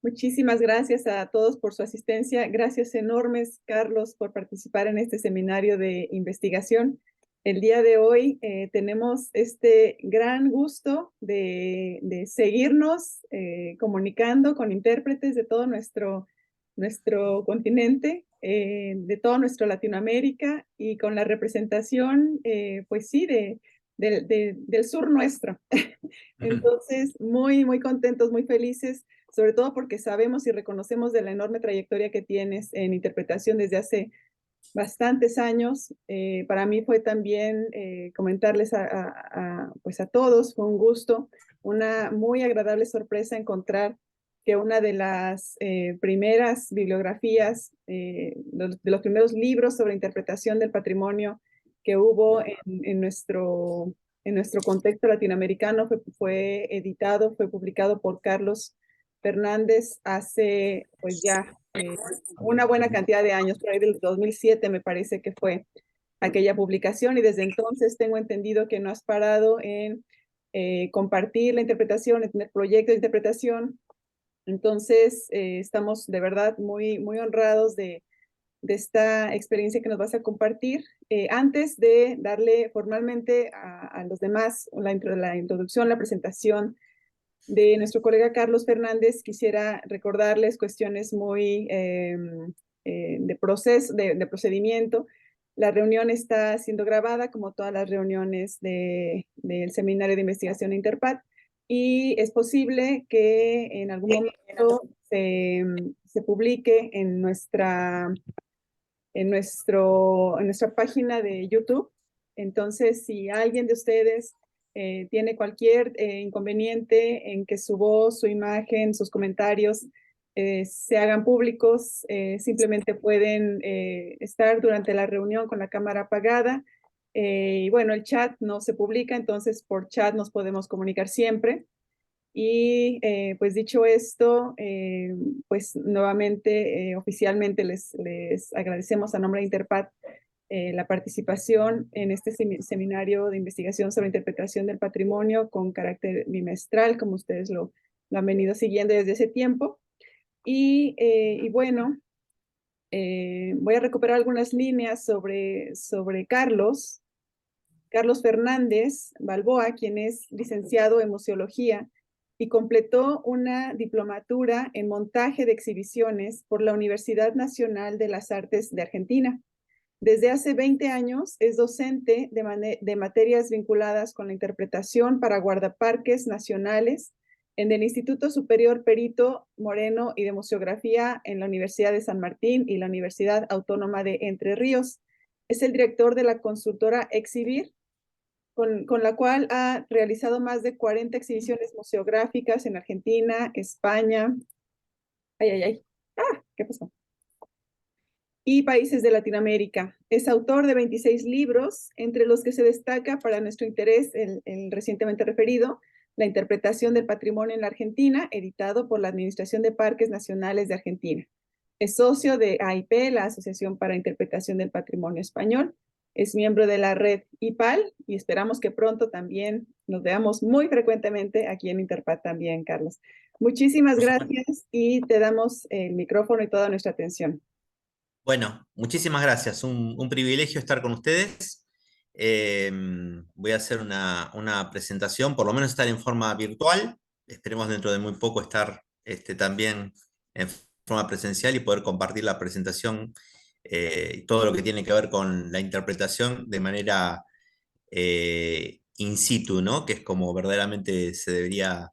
Muchísimas gracias a todos por su asistencia. Gracias enormes, Carlos, por participar en este seminario de investigación. El día de hoy tenemos este gran gusto de seguirnos comunicando con intérpretes de todo nuestro continente, de todo nuestro Latinoamérica y con la representación, pues sí, del sur nuestro. Entonces, muy contentos, muy felices, sobre todo porque sabemos y reconocemos de la enorme trayectoria que tienes en interpretación desde hace bastantes años. Para mí fue también comentarles pues a todos, fue un gusto, una muy agradable sorpresa encontrar que una de las primeras bibliografías, de los primeros libros sobre interpretación del patrimonio que hubo en nuestro contexto latinoamericano fue editado, fue publicado por Carlos Fernández hace pues ya una buena cantidad de años, por ahí del 2007 me parece que fue aquella publicación, y desde entonces tengo entendido que no has parado en compartir la interpretación, en tener proyectos de interpretación. Entonces, estamos de verdad muy honrados de esta experiencia que nos vas a compartir. Antes de darle formalmente a los demás la introducción, la presentación de nuestro colega Carlos Fernández, quisiera recordarles cuestiones muy de proceso, de procedimiento. La reunión está siendo grabada, como todas las reuniones del Seminario de Investigación Interpat, y es posible que en algún momento se publique en nuestra página de YouTube. Entonces, si alguien de ustedes tiene cualquier inconveniente en que su voz, su imagen, sus comentarios se hagan públicos, simplemente pueden estar durante la reunión con la cámara apagada. Y bueno, el chat no se publica, entonces por chat nos podemos comunicar siempre. Y pues dicho esto, pues nuevamente, oficialmente les agradecemos a nombre de Interpat la participación en este seminario de investigación sobre interpretación del patrimonio con carácter bimestral, como ustedes lo han venido siguiendo desde ese tiempo. Y bueno, voy a recuperar algunas líneas sobre Carlos Fernández Balboa, quien es licenciado en museología y completó una diplomatura en montaje de exhibiciones por la Universidad Nacional de las Artes de Argentina. Desde hace 20 años es docente de materias vinculadas con la interpretación para guardaparques nacionales en el Instituto Superior Perito Moreno y de Museografía en la Universidad de San Martín y la Universidad Autónoma de Entre Ríos. Es el director de la consultora Exhibir, con la cual ha realizado más de 40 exhibiciones museográficas en Argentina, España, ¿qué pasó? Y países de Latinoamérica. Es autor de 26 libros, entre los que se destaca para nuestro interés el recientemente referido, La interpretación del patrimonio en la Argentina, editado por la Administración de Parques Nacionales de Argentina. Es socio de AIP, la Asociación para Interpretación del Patrimonio Español. Es miembro de la red IPAL y esperamos que pronto también nos veamos muy frecuentemente aquí en Interpat también, Carlos. Muchísimas gracias y te damos el micrófono y toda nuestra atención. Bueno, muchísimas gracias. Un privilegio estar con ustedes. Voy a hacer una presentación, por lo menos estar en forma virtual. Esperemos dentro de muy poco estar también en forma presencial y poder compartir la presentación y todo lo que tiene que ver con la interpretación de manera in situ, ¿no? Que es como verdaderamente se debería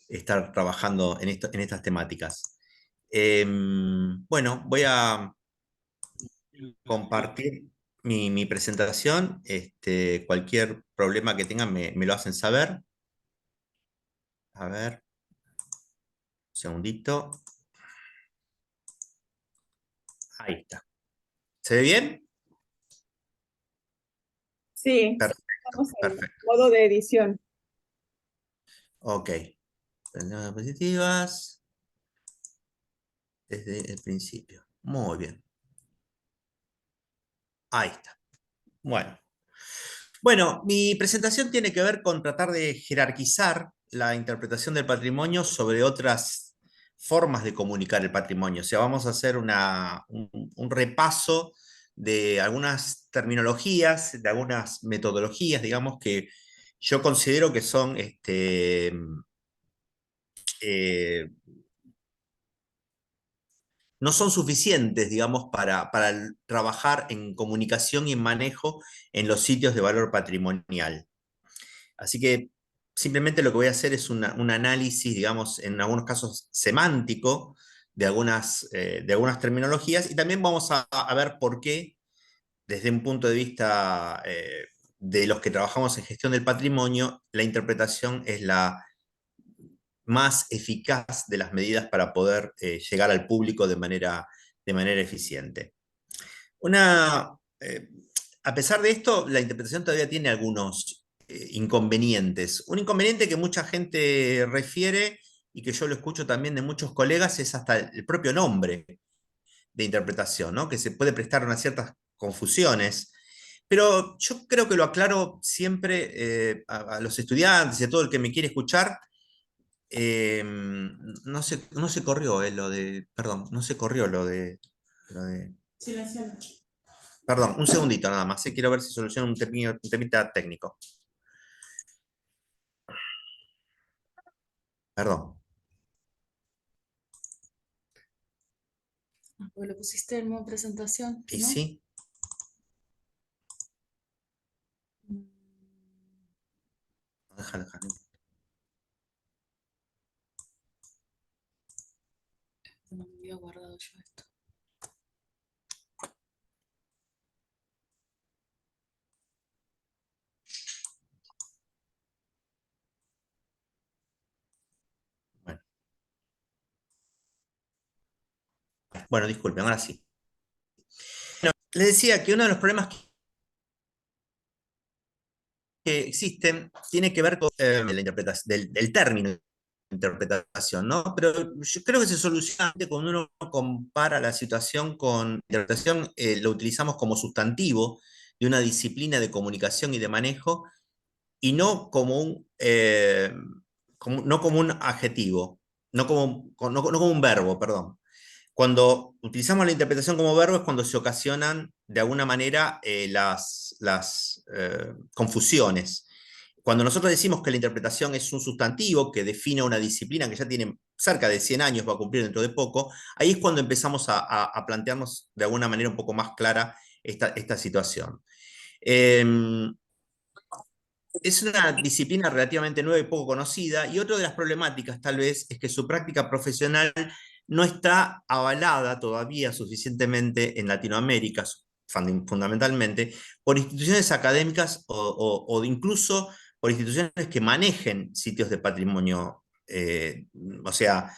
estar trabajando en estas temáticas. Bueno, voy a compartir mi presentación. Cualquier problema que tengan me lo hacen saber. A ver, un segundito. Ahí está. ¿Se ve bien? Sí, Perfecto, estamos en perfecto. modo de edición. Ok. Prendemos las diapositivas desde el principio. Muy bien. Ahí está. Bueno. Bueno, mi presentación tiene que ver con tratar de jerarquizar la interpretación del patrimonio sobre otras formas de comunicar el patrimonio. O sea, vamos a hacer un repaso de algunas terminologías, de algunas metodologías, digamos, que yo considero que son eh, no son suficientes, digamos, para trabajar en comunicación y en manejo en los sitios de valor patrimonial. Así que simplemente lo que voy a hacer es un análisis, digamos, en algunos casos semántico de algunas terminologías y también vamos a ver por qué, desde un punto de vista de los que trabajamos en gestión del patrimonio, la interpretación es la más eficaz de las medidas para poder llegar al público de manera eficiente. Una, eh, a pesar de esto, la interpretación todavía tiene algunos inconvenientes. Un inconveniente que mucha gente refiere y que yo lo escucho también de muchos colegas es hasta el propio nombre de interpretación, ¿no? Que se puede prestar unas ciertas confusiones. Pero yo creo que lo aclaro siempre a los estudiantes y a todo el que me quiere escuchar. No se corrió lo de, perdón, no se corrió lo de Silencialo. Perdón, un segundito nada más. Quiero ver si soluciona un temita técnico. Perdón. Pues lo pusiste en modo presentación, ¿Y ¿no? sí? Déjalo, déjalo. No me había guardado yo esto. Bueno, disculpen, ahora sí. Bueno, les decía que uno de los problemas que existen tiene que ver con la interpretación, del término interpretación, ¿no? Pero yo creo que se soluciona cuando uno compara la situación con interpretación, lo utilizamos como sustantivo de una disciplina de comunicación y de manejo y no como no como un adjetivo, no como un verbo, perdón. Cuando utilizamos la interpretación como verbo es cuando se ocasionan de alguna manera las confusiones. Cuando nosotros decimos que la interpretación es un sustantivo que define una disciplina que ya tiene cerca de 100 años, va a cumplir dentro de poco, ahí es cuando empezamos a plantearnos de alguna manera un poco más clara esta situación. Eh, es una disciplina relativamente nueva y poco conocida, y otra de las problemáticas tal vez es que su práctica profesional no está avalada todavía suficientemente en Latinoamérica, fundamentalmente, por instituciones académicas o incluso por instituciones que manejen sitios de patrimonio. O sea,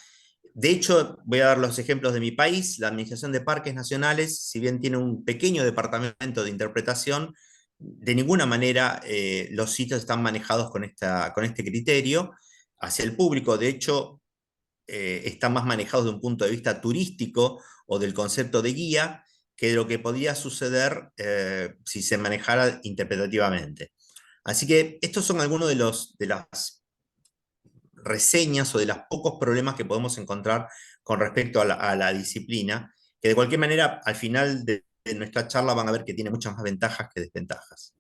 de hecho, voy a dar los ejemplos de mi país. La Administración de Parques Nacionales, si bien tiene un pequeño departamento de interpretación, de ninguna manera los sitios están manejados con este criterio hacia el público. De hecho, están más manejados de un punto de vista turístico o del concepto de guía que de lo que podría suceder si se manejara interpretativamente. Así que estos son algunos de las reseñas o de los pocos problemas que podemos encontrar con respecto a la disciplina, que de cualquier manera al final de nuestra charla van a ver que tiene muchas más ventajas que desventajas.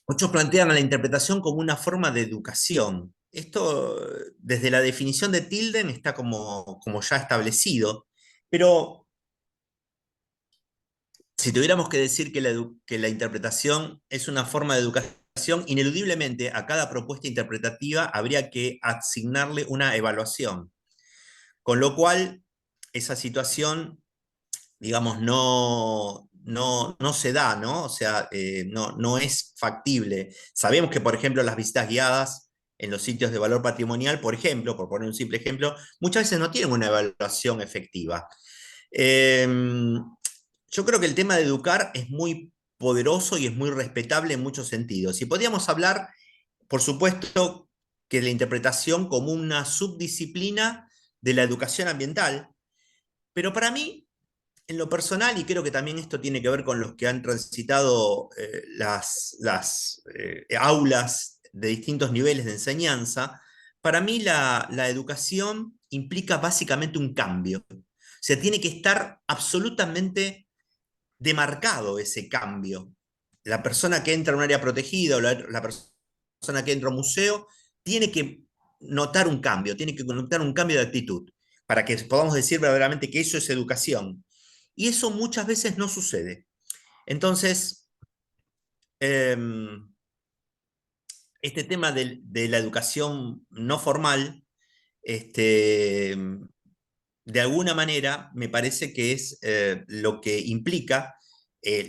Muchos plantean a la interpretación como una forma de educación. Esto, desde la definición de Tilden, está como ya establecido, pero si tuviéramos que decir que la interpretación es una forma de educación, ineludiblemente a cada propuesta interpretativa habría que asignarle una evaluación, con lo cual esa situación, digamos, no se da, ¿no? O sea, no es factible. Sabemos que, por ejemplo, las visitas guiadas en los sitios de valor patrimonial, por ejemplo, por poner un simple ejemplo, muchas veces no tienen una evaluación efectiva. Eh, yo creo que el tema de educar es muy poderoso y es muy respetable en muchos sentidos. Y podríamos hablar, por supuesto, que la interpretación como una subdisciplina de la educación ambiental, pero para mí, en lo personal, y creo que también esto tiene que ver con los que han transitado las aulas de distintos niveles de enseñanza, para mí la educación implica básicamente un cambio. O sea, tiene que estar absolutamente demarcado ese cambio. La persona que entra a un área protegida o la persona que entra a un museo tiene que notar un cambio, tiene que notar un cambio de actitud para que podamos decir verdaderamente que eso es educación. Y eso muchas veces no sucede. Entonces, eh, este tema de la educación no formal, de alguna manera me parece que es lo que implica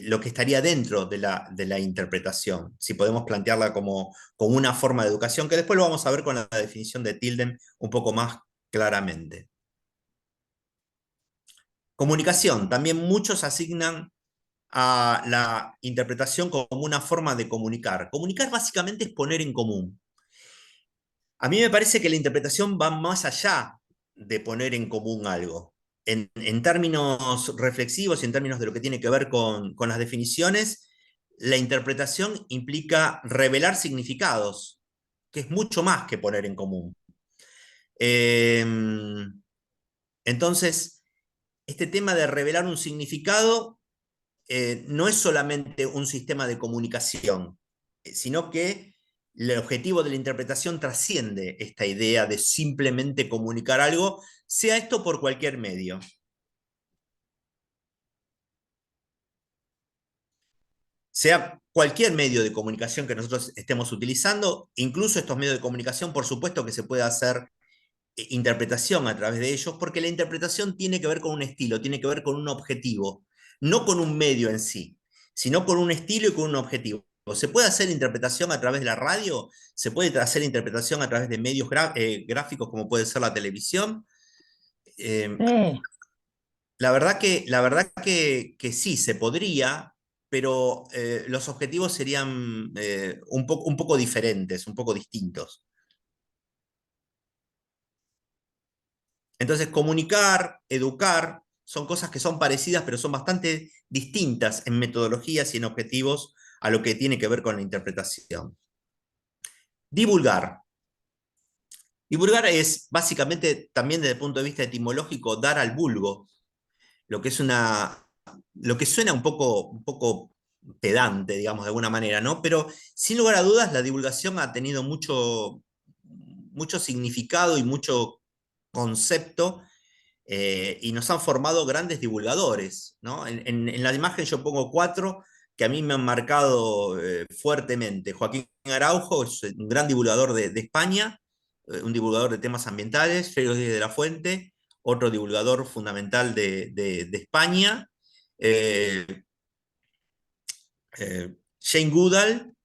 lo que estaría dentro de la interpretación, si podemos plantearla como una forma de educación, que después lo vamos a ver con la definición de Tilden un poco más claramente. Comunicación, también muchos asignan a la interpretación como una forma de comunicar. Comunicar básicamente es poner en común. A mí me parece que la interpretación va más allá de poner en común algo. En términos reflexivos y en términos de lo que tiene que ver con las definiciones, la interpretación implica revelar significados, que es mucho más que poner en común. Eh, entonces, este tema de revelar un significado no es solamente un sistema de comunicación, sino que el objetivo de la interpretación trasciende esta idea de simplemente comunicar algo, sea esto por cualquier medio. Sea cualquier medio de comunicación que nosotros estemos utilizando, incluso estos medios de comunicación, por supuesto que se puede hacer interpretación a través de ellos, porque la interpretación tiene que ver con un estilo, tiene que ver con un objetivo, no con un medio en sí, sino con un estilo y con un objetivo. Se puede hacer interpretación a través de la radio, se puede hacer interpretación a través de medios gráficos como puede ser la televisión. Eh, Sí. la verdad que sí, se podría, pero los objetivos serían un poco diferentes, un poco distintos. Entonces, comunicar, educar, son cosas que son parecidas, pero son bastante distintas en metodologías y en objetivos a lo que tiene que ver con la interpretación. Divulgar. Divulgar es básicamente, también desde el punto de vista etimológico, dar al vulgo, lo que es lo que suena un poco pedante, digamos, de alguna manera, ¿no? Pero sin lugar a dudas, la divulgación ha tenido mucho significado y mucho concepto y nos han formado grandes divulgadores, ¿no? En la imagen yo pongo 4 que a mí me han marcado fuertemente. Joaquín Araujo es un gran divulgador de España, un divulgador de temas ambientales. Félix Díez de la Fuente, otro divulgador fundamental de España. Eh, Jane Goodall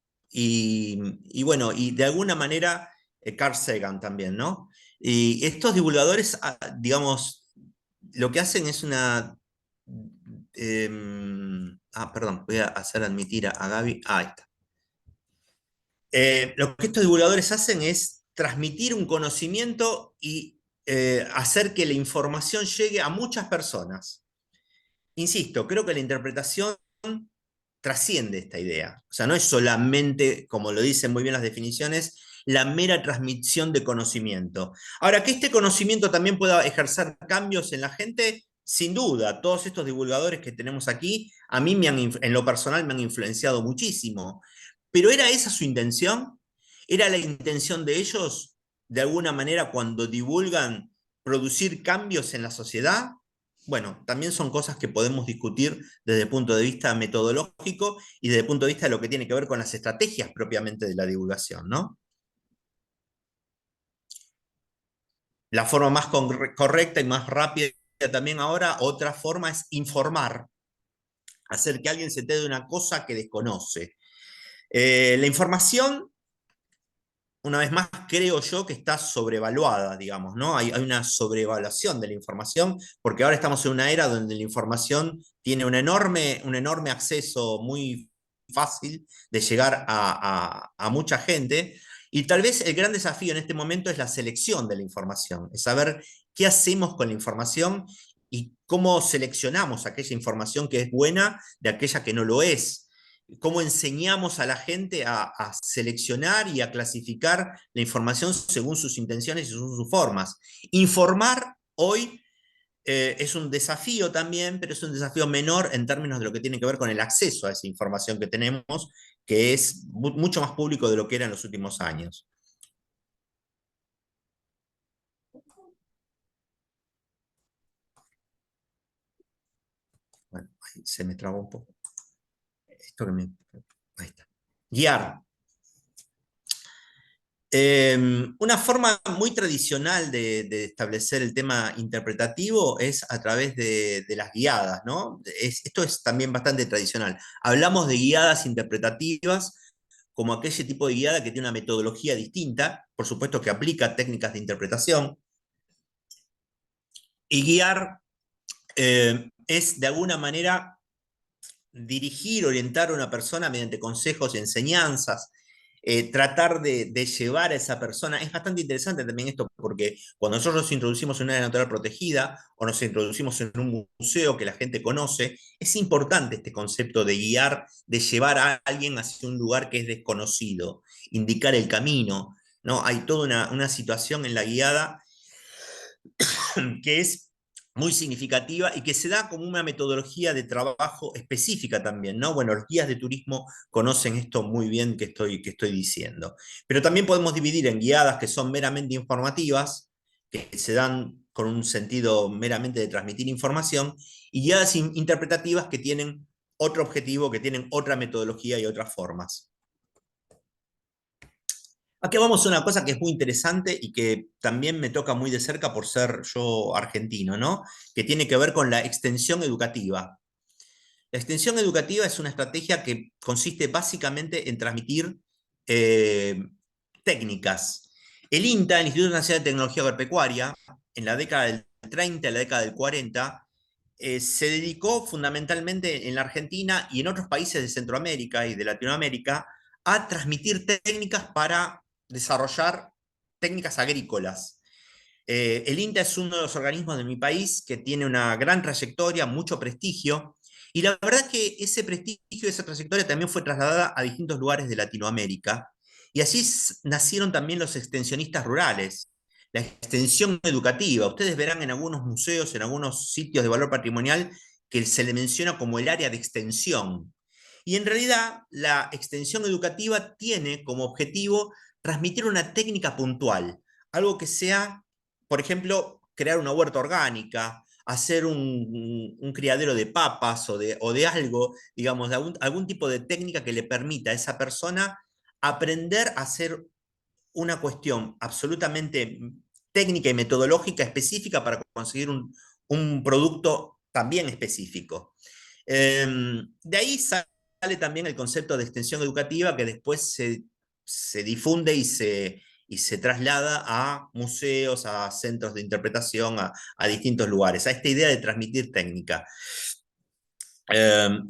bueno, y de alguna manera Carl Sagan también, ¿no? Y estos divulgadores, digamos, lo que hacen es perdón, voy a hacer admitir a Gaby. Ahí está. Lo que estos divulgadores hacen es transmitir un conocimiento y hacer que la información llegue a muchas personas. Insisto, creo que la interpretación trasciende esta idea. O sea, no es solamente, como lo dicen muy bien las definiciones, la mera transmisión de conocimiento. Ahora, que este conocimiento también pueda ejercer cambios en la gente, sin duda, todos estos divulgadores que tenemos aquí, a mí en lo personal me han influenciado muchísimo. Pero ¿era esa su intención? ¿Era la intención de ellos, de alguna manera, cuando divulgan, producir cambios en la sociedad? Bueno, también son cosas que podemos discutir desde el punto de vista metodológico y desde el punto de vista de lo que tiene que ver con las estrategias propiamente de la divulgación, ¿no? La forma más correcta y más rápida también ahora, otra forma es informar, hacer que alguien se entere de una cosa que desconoce. La información, una vez más, creo yo que está sobrevaluada, digamos, ¿no? Hay una sobrevaluación de la información, porque ahora estamos en una era donde la información tiene un enorme acceso muy fácil de llegar a mucha gente, y tal vez el gran desafío en este momento es la selección de la información, es saber qué hacemos con la información y cómo seleccionamos aquella información que es buena de aquella que no lo es. cómo enseñamos a la gente a seleccionar y a clasificar la información según sus intenciones y según sus formas. Informar hoy es un desafío también, pero es un desafío menor en términos de lo que tiene que ver con el acceso a esa información que tenemos, que es mucho más público de lo que era en los últimos años. Bueno, ahí se me trabó un poco. Esto que me... Ahí está. Guiar. Una forma muy tradicional de establecer el tema interpretativo es a través de las guiadas, ¿no? Esto es también bastante tradicional. Hablamos de guiadas interpretativas como aquel tipo de guiada que tiene una metodología distinta, por supuesto que aplica técnicas de interpretación, y guiar es de alguna manera dirigir, orientar a una persona mediante consejos y enseñanzas, tratar de llevar a esa persona. Es bastante interesante también esto, porque cuando nosotros nos introducimos en una área natural protegida o nos introducimos en un museo que la gente conoce, es importante este concepto de guiar, de llevar a alguien hacia un lugar que es desconocido, indicar el camino, ¿no? Hay toda una situación en la guiada que es muy significativa y que se da como una metodología de trabajo específica también, ¿no? Bueno, los guías de turismo conocen esto muy bien que estoy diciendo. Pero también podemos dividir en guiadas que son meramente informativas, que se dan con un sentido meramente de transmitir información, y guiadas interpretativas que tienen otro objetivo, que tienen otra metodología y otras formas. Aquí vamos a una cosa que es muy interesante y que también me toca muy de cerca por ser yo argentino, ¿no? Que tiene que ver con la extensión educativa. La extensión educativa es una estrategia que consiste básicamente en transmitir eh, técnicas. El INTA, el Instituto Nacional de Tecnología Agropecuaria, en la década del 30 y la década del 40, se dedicó fundamentalmente en la Argentina y en otros países de Centroamérica y de Latinoamérica a transmitir técnicas para desarrollar técnicas agrícolas. El INTA es uno de los organismos de mi país que tiene una gran trayectoria, mucho prestigio, y la verdad es que ese prestigio, esa trayectoria también fue trasladada a distintos lugares de Latinoamérica, y así nacieron también los extensionistas rurales, la extensión educativa. Ustedes verán en algunos museos, en algunos sitios de valor patrimonial, que se le menciona como el área de extensión. Y en realidad la extensión educativa tiene como objetivo transmitir una técnica puntual, algo que sea, por ejemplo, crear una huerta orgánica, hacer un criadero de papas o de algo, digamos, de algún tipo de técnica que le permita a esa persona aprender a hacer una cuestión absolutamente técnica y metodológica específica para conseguir un producto también específico. De ahí sale también el concepto de extensión educativa que después se difunde y se traslada a museos, a centros de interpretación, a distintos lugares, a esta idea de transmitir técnica.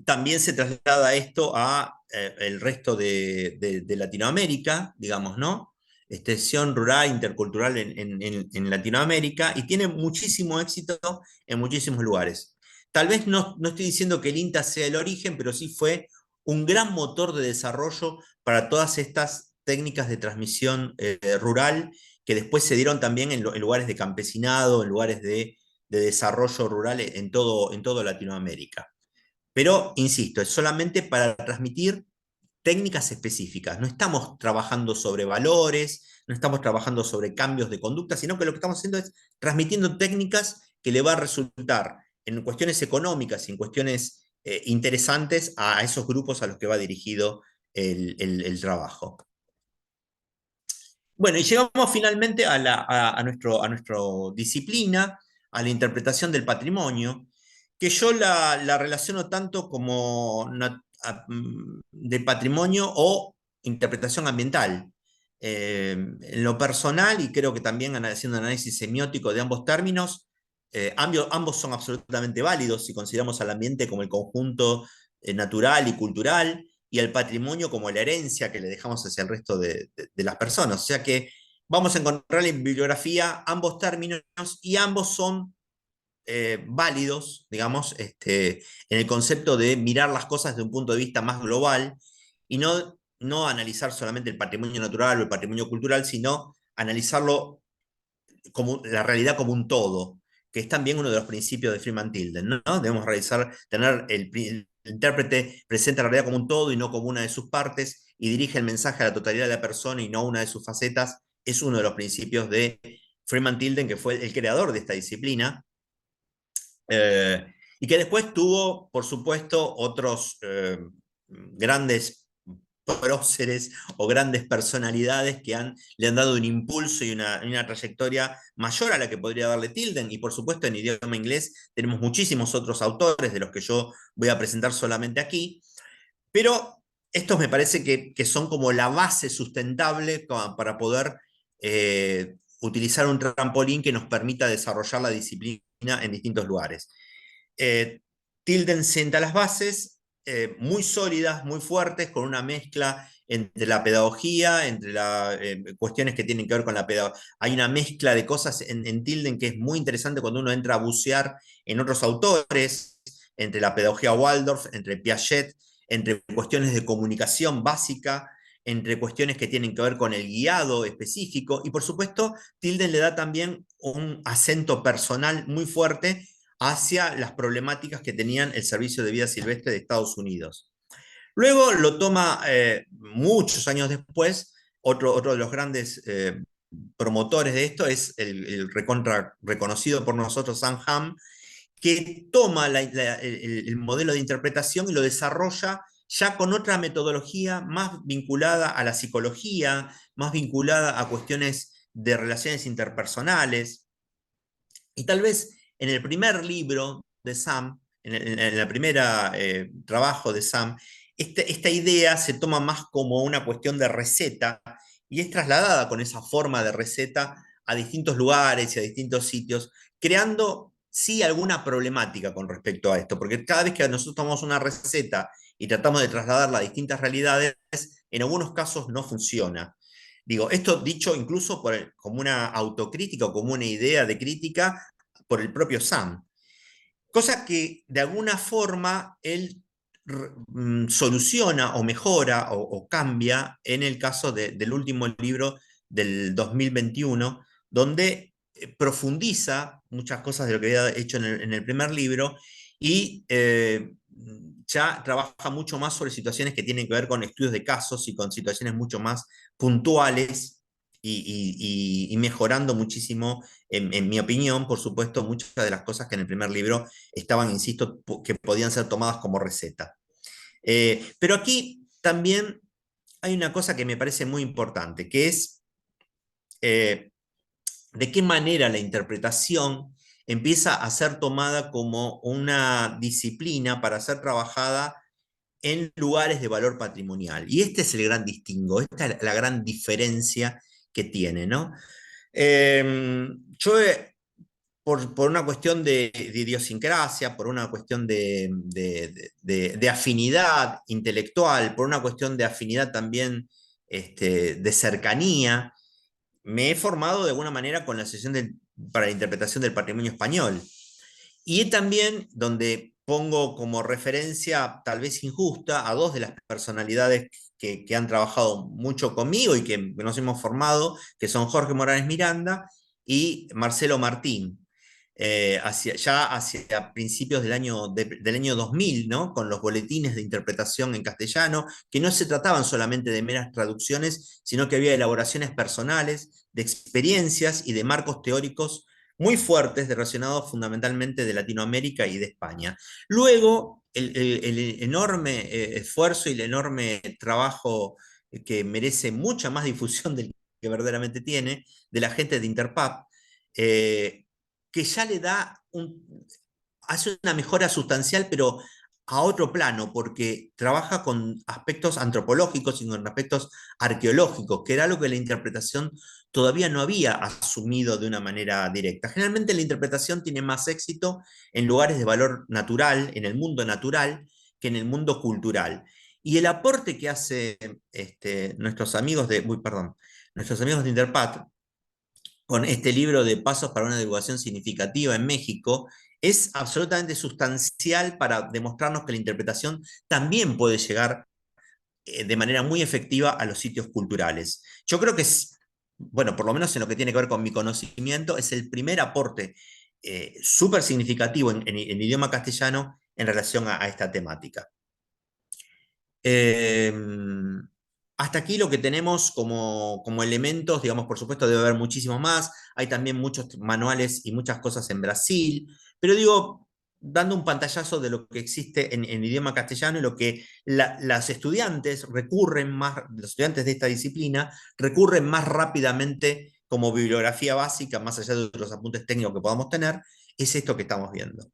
También se traslada esto a el resto de Latinoamérica, digamos, ¿no? Extensión rural intercultural en Latinoamérica, y tiene muchísimo éxito en muchísimos lugares. Tal vez no estoy diciendo que el INTA sea el origen, pero sí fue un gran motor de desarrollo para todas estas técnicas de transmisión rural que después se dieron también en lugares de campesinado, en lugares de desarrollo rural en todo Latinoamérica. Pero, insisto, es solamente para transmitir técnicas específicas. No estamos trabajando sobre valores, no estamos trabajando sobre cambios de conducta, sino que lo que estamos haciendo es transmitiendo técnicas que le va a resultar en cuestiones económicas y en cuestiones interesantes a esos grupos a los que va dirigido el trabajo. Bueno, y llegamos finalmente a nuestra disciplina, a la interpretación del patrimonio, que yo la relaciono tanto como de patrimonio o interpretación ambiental. En lo personal, y creo que también haciendo un análisis semiótico de ambos términos, ambos son absolutamente válidos si consideramos al ambiente como el conjunto natural y cultural, y al patrimonio como la herencia que le dejamos hacia el resto de las personas. O sea que vamos a encontrar en bibliografía ambos términos y ambos son válidos, digamos, en el concepto de mirar las cosas desde un punto de vista más global y no analizar solamente el patrimonio natural o el patrimonio cultural, sino analizarlo como la realidad como un todo, que es también uno de los principios de Freeman Tilden, ¿no? Debemos tener el intérprete presenta la realidad como un todo y no como una de sus partes, y dirige el mensaje a la totalidad de la persona y no a una de sus facetas, es uno de los principios de Freeman Tilden, que fue el creador de esta disciplina, y que después tuvo, por supuesto, otros grandes próceres o grandes personalidades que le han dado un impulso y una trayectoria mayor a la que podría darle Tilden. Y por supuesto, en idioma inglés tenemos muchísimos otros autores de los que yo voy a presentar solamente aquí. Pero estos me parece que son como la base sustentable para poder utilizar un trampolín que nos permita desarrollar la disciplina en distintos lugares. Tilden sienta las bases muy sólidas, muy fuertes, con una mezcla entre la pedagogía, entre cuestiones que tienen que ver con la pedagogía. Hay una mezcla de cosas en Tilden que es muy interesante cuando uno entra a bucear en otros autores, entre la pedagogía Waldorf, entre Piaget, entre cuestiones de comunicación básica, entre cuestiones que tienen que ver con el guiado específico, y por supuesto, Tilden le da también un acento personal muy fuerte hacia las problemáticas que tenían el Servicio de Vida Silvestre de Estados Unidos. Luego lo toma muchos años después, otro de los grandes promotores de esto es el reconocido por nosotros Sam Hamm, que toma el modelo de interpretación y lo desarrolla ya con otra metodología más vinculada a la psicología, más vinculada a cuestiones de relaciones interpersonales. Y tal vez en el primer libro de Sam, en el primer trabajo de Sam, esta idea se toma más como una cuestión de receta y es trasladada con esa forma de receta a distintos lugares y a distintos sitios, creando sí alguna problemática con respecto a esto, porque cada vez que nosotros tomamos una receta y tratamos de trasladarla a distintas realidades, en algunos casos no funciona. Digo, esto dicho incluso como una autocrítica o como una idea de crítica por el propio Sam. Cosa que de alguna forma él soluciona o mejora o cambia en el caso del último libro del 2021, donde profundiza muchas cosas de lo que había hecho en el primer libro y ya trabaja mucho más sobre situaciones que tienen que ver con estudios de casos y con situaciones mucho más puntuales y mejorando muchísimo, en mi opinión, por supuesto, muchas de las cosas que en el primer libro estaban, insisto, que podían ser tomadas como receta. Pero aquí también hay una cosa que me parece muy importante, que es de qué manera la interpretación empieza a ser tomada como una disciplina para ser trabajada en lugares de valor patrimonial. Y este es el gran distingo, esta es la gran diferencia que tiene, ¿no? Yo, por una cuestión de idiosincrasia, por una cuestión de afinidad intelectual, por una cuestión de afinidad también de cercanía, me he formado de alguna manera con la Asociación para la Interpretación del Patrimonio Español. Y también donde pongo como referencia, tal vez injusta, a dos de las personalidades que han trabajado mucho conmigo y que nos hemos formado, que son Jorge Morales Miranda y Marcelo Martín. Ya hacia principios del año 2000, ¿no? Con los boletines de interpretación en castellano, que no se trataban solamente de meras traducciones, sino que había elaboraciones personales, de experiencias y de marcos teóricos muy fuertes, relacionados fundamentalmente de Latinoamérica y de España. Luego, el enorme esfuerzo y el enorme trabajo que merece mucha más difusión del que verdaderamente tiene, de la gente de Interpap, que ya le hace una mejora sustancial, pero a otro plano, porque trabaja con aspectos antropológicos y con aspectos arqueológicos, que era algo que la interpretación todavía no había asumido de una manera directa. Generalmente la interpretación tiene más éxito en lugares de valor natural, en el mundo natural, que en el mundo cultural. Y el aporte que hace nuestros amigos nuestros amigos de Interpat con este libro de Pasos para una divulgación significativa en México, es absolutamente sustancial para demostrarnos que la interpretación también puede llegar de manera muy efectiva a los sitios culturales. Yo creo que es, bueno, por lo menos en lo que tiene que ver con mi conocimiento, es el primer aporte súper significativo en idioma castellano en relación a esta temática. Eh, Hasta aquí lo que tenemos como elementos, digamos, por supuesto debe haber muchísimo más, hay también muchos manuales y muchas cosas en Brasil, pero digo, dando un pantallazo de lo que existe en idioma castellano y lo que las estudiantes recurren más, los estudiantes de esta disciplina recurren más rápidamente como bibliografía básica, más allá de los apuntes técnicos que podamos tener, es esto que estamos viendo.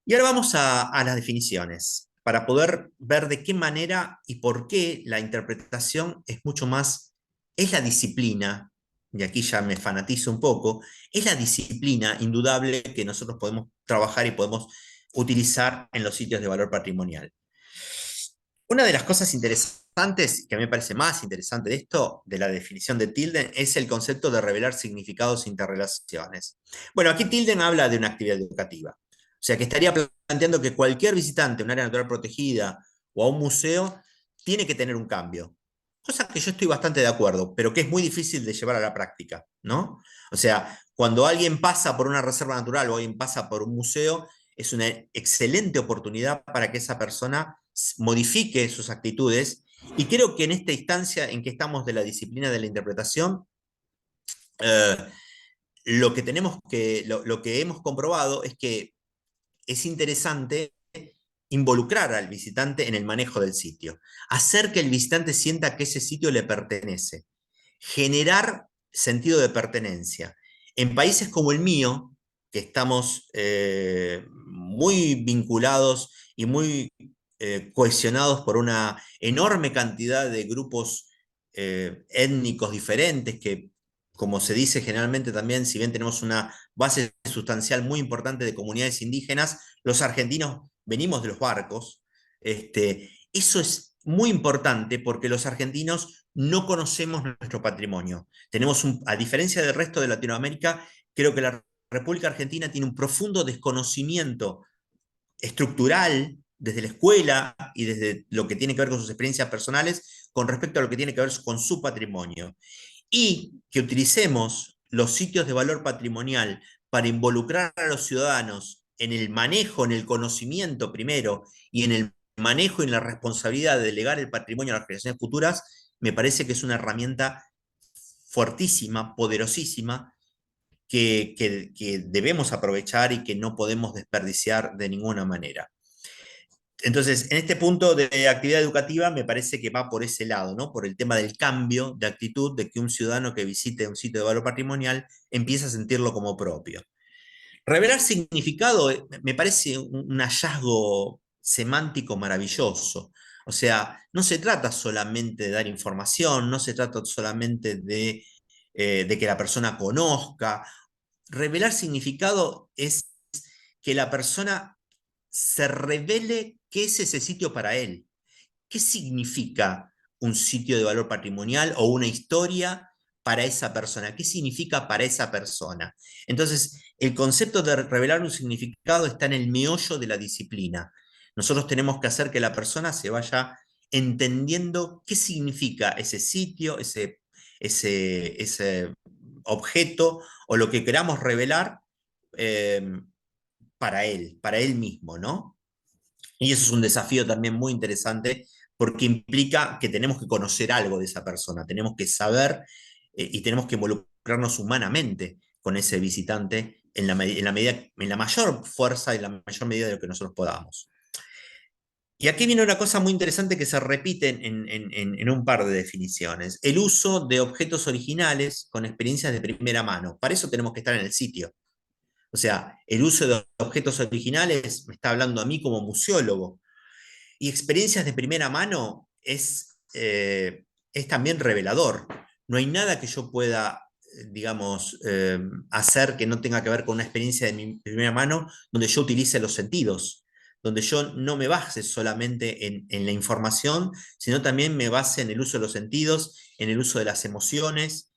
Y ahora vamos a las definiciones, para poder ver de qué manera y por qué la interpretación es mucho más, es la disciplina, y aquí ya me fanatizo un poco, es la disciplina indudable que nosotros podemos trabajar y podemos utilizar en los sitios de valor patrimonial. Una de las cosas interesantes, que a mí me parece más interesante de esto, de la definición de Tilden, es el concepto de revelar significados e interrelaciones. Bueno, aquí Tilden habla de una actividad educativa. O sea, que estaría planteando que cualquier visitante a un área natural protegida o a un museo tiene que tener un cambio. Cosa que yo estoy bastante de acuerdo, pero que es muy difícil de llevar a la práctica, ¿no? O sea, cuando alguien pasa por una reserva natural o alguien pasa por un museo, es una excelente oportunidad para que esa persona modifique sus actitudes. Y creo que en esta instancia en que estamos de la disciplina de la interpretación, eh, lo que hemos comprobado es que es interesante involucrar al visitante en el manejo del sitio, hacer que el visitante sienta que ese sitio le pertenece, generar sentido de pertenencia. En países como el mío, que estamos muy vinculados y muy cohesionados por una enorme cantidad de grupos étnicos diferentes que, como se dice generalmente también, si bien tenemos una base sustancial muy importante de comunidades indígenas, los argentinos venimos de los barcos. Eso es muy importante porque los argentinos no conocemos nuestro patrimonio. A diferencia del resto de Latinoamérica, creo que la República Argentina tiene un profundo desconocimiento estructural desde la escuela y desde lo que tiene que ver con sus experiencias personales con respecto a lo que tiene que ver con su patrimonio. Y que utilicemos los sitios de valor patrimonial para involucrar a los ciudadanos en el manejo, en el conocimiento primero, y en el manejo y en la responsabilidad de delegar el patrimonio a las generaciones futuras, me parece que es una herramienta fuertísima, poderosísima, que debemos aprovechar y que no podemos desperdiciar de ninguna manera. Entonces, en este punto de actividad educativa me parece que va por ese lado, ¿no? Por el tema del cambio de actitud, de que un ciudadano que visite un sitio de valor patrimonial empieza a sentirlo como propio. Revelar significado me parece un hallazgo semántico maravilloso. O sea, no se trata solamente de dar información, no se trata solamente de que la persona conozca. Revelar significado es que la persona se revele qué es ese sitio para él. ¿Qué significa un sitio de valor patrimonial o una historia para esa persona? ¿Qué significa para esa persona? Entonces, el concepto de revelar un significado está en el meollo de la disciplina. Nosotros tenemos que hacer que la persona se vaya entendiendo qué significa ese sitio, ese objeto o lo que queramos revelar eh, para él mismo, ¿no? Y eso es un desafío también muy interesante porque implica que tenemos que conocer algo de esa persona, tenemos que saber y tenemos que involucrarnos humanamente con ese visitante en la mayor fuerza y la mayor medida de lo que nosotros podamos. Y aquí viene una cosa muy interesante que se repite en un par de definiciones. El uso de objetos originales con experiencias de primera mano. Para eso tenemos que estar en el sitio. O sea, el uso de objetos originales me está hablando a mí como museólogo. Y experiencias de primera mano es también revelador. No hay nada que yo pueda, digamos, hacer que no tenga que ver con una experiencia de primera mano donde yo utilice los sentidos, donde yo no me base solamente en la información, sino también me base en el uso de los sentidos, en el uso de las emociones,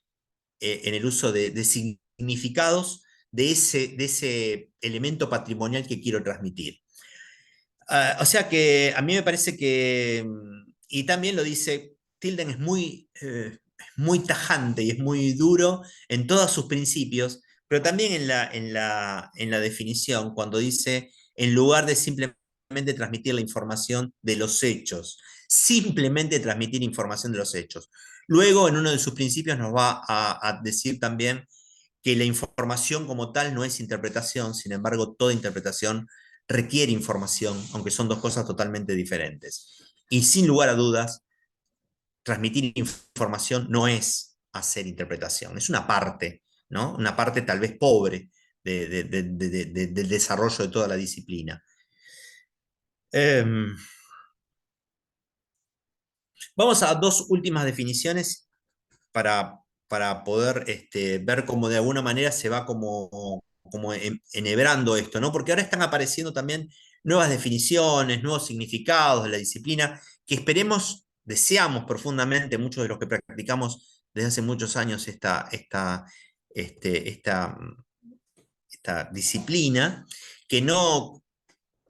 en el uso de significados de ese elemento patrimonial que quiero transmitir. O sea que a mí me parece que, y también lo dice, Tilden es muy tajante y es muy duro en todos sus principios, pero también en la definición, cuando dice, en lugar de simplemente transmitir la información de los hechos, simplemente transmitir información de los hechos. Luego, en uno de sus principios, nos va a decir también que la información como tal no es interpretación, sin embargo, toda interpretación requiere información, aunque son dos cosas totalmente diferentes. Y sin lugar a dudas, transmitir información no es hacer interpretación, es una parte, ¿no? Una parte tal vez pobre del desarrollo de toda la disciplina. Vamos a dos últimas definiciones para poder ver cómo de alguna manera se va como enhebrando esto, ¿no? Porque ahora están apareciendo también nuevas definiciones, nuevos significados de la disciplina, que esperemos, deseamos profundamente, muchos de los que practicamos desde hace muchos años este, esta, esta disciplina, que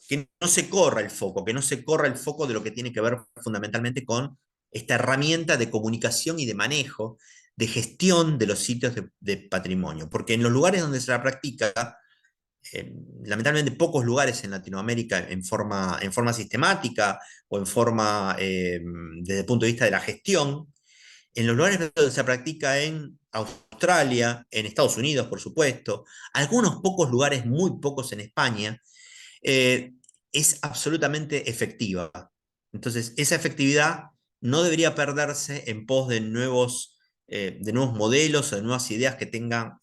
que no se corra el foco, que no se corra el foco de lo que tiene que ver fundamentalmente con esta herramienta de comunicación y de manejo, de gestión de los sitios de patrimonio. Porque en los lugares donde se la practica, lamentablemente pocos lugares en Latinoamérica en forma sistemática o en forma desde el punto de vista de la gestión, en los lugares donde se practica en Australia, en Estados Unidos, por supuesto, algunos pocos lugares, muy pocos en España, eh, es absolutamente efectiva. Entonces, esa efectividad no debería perderse en pos de nuevos modelos o de nuevas ideas que tengan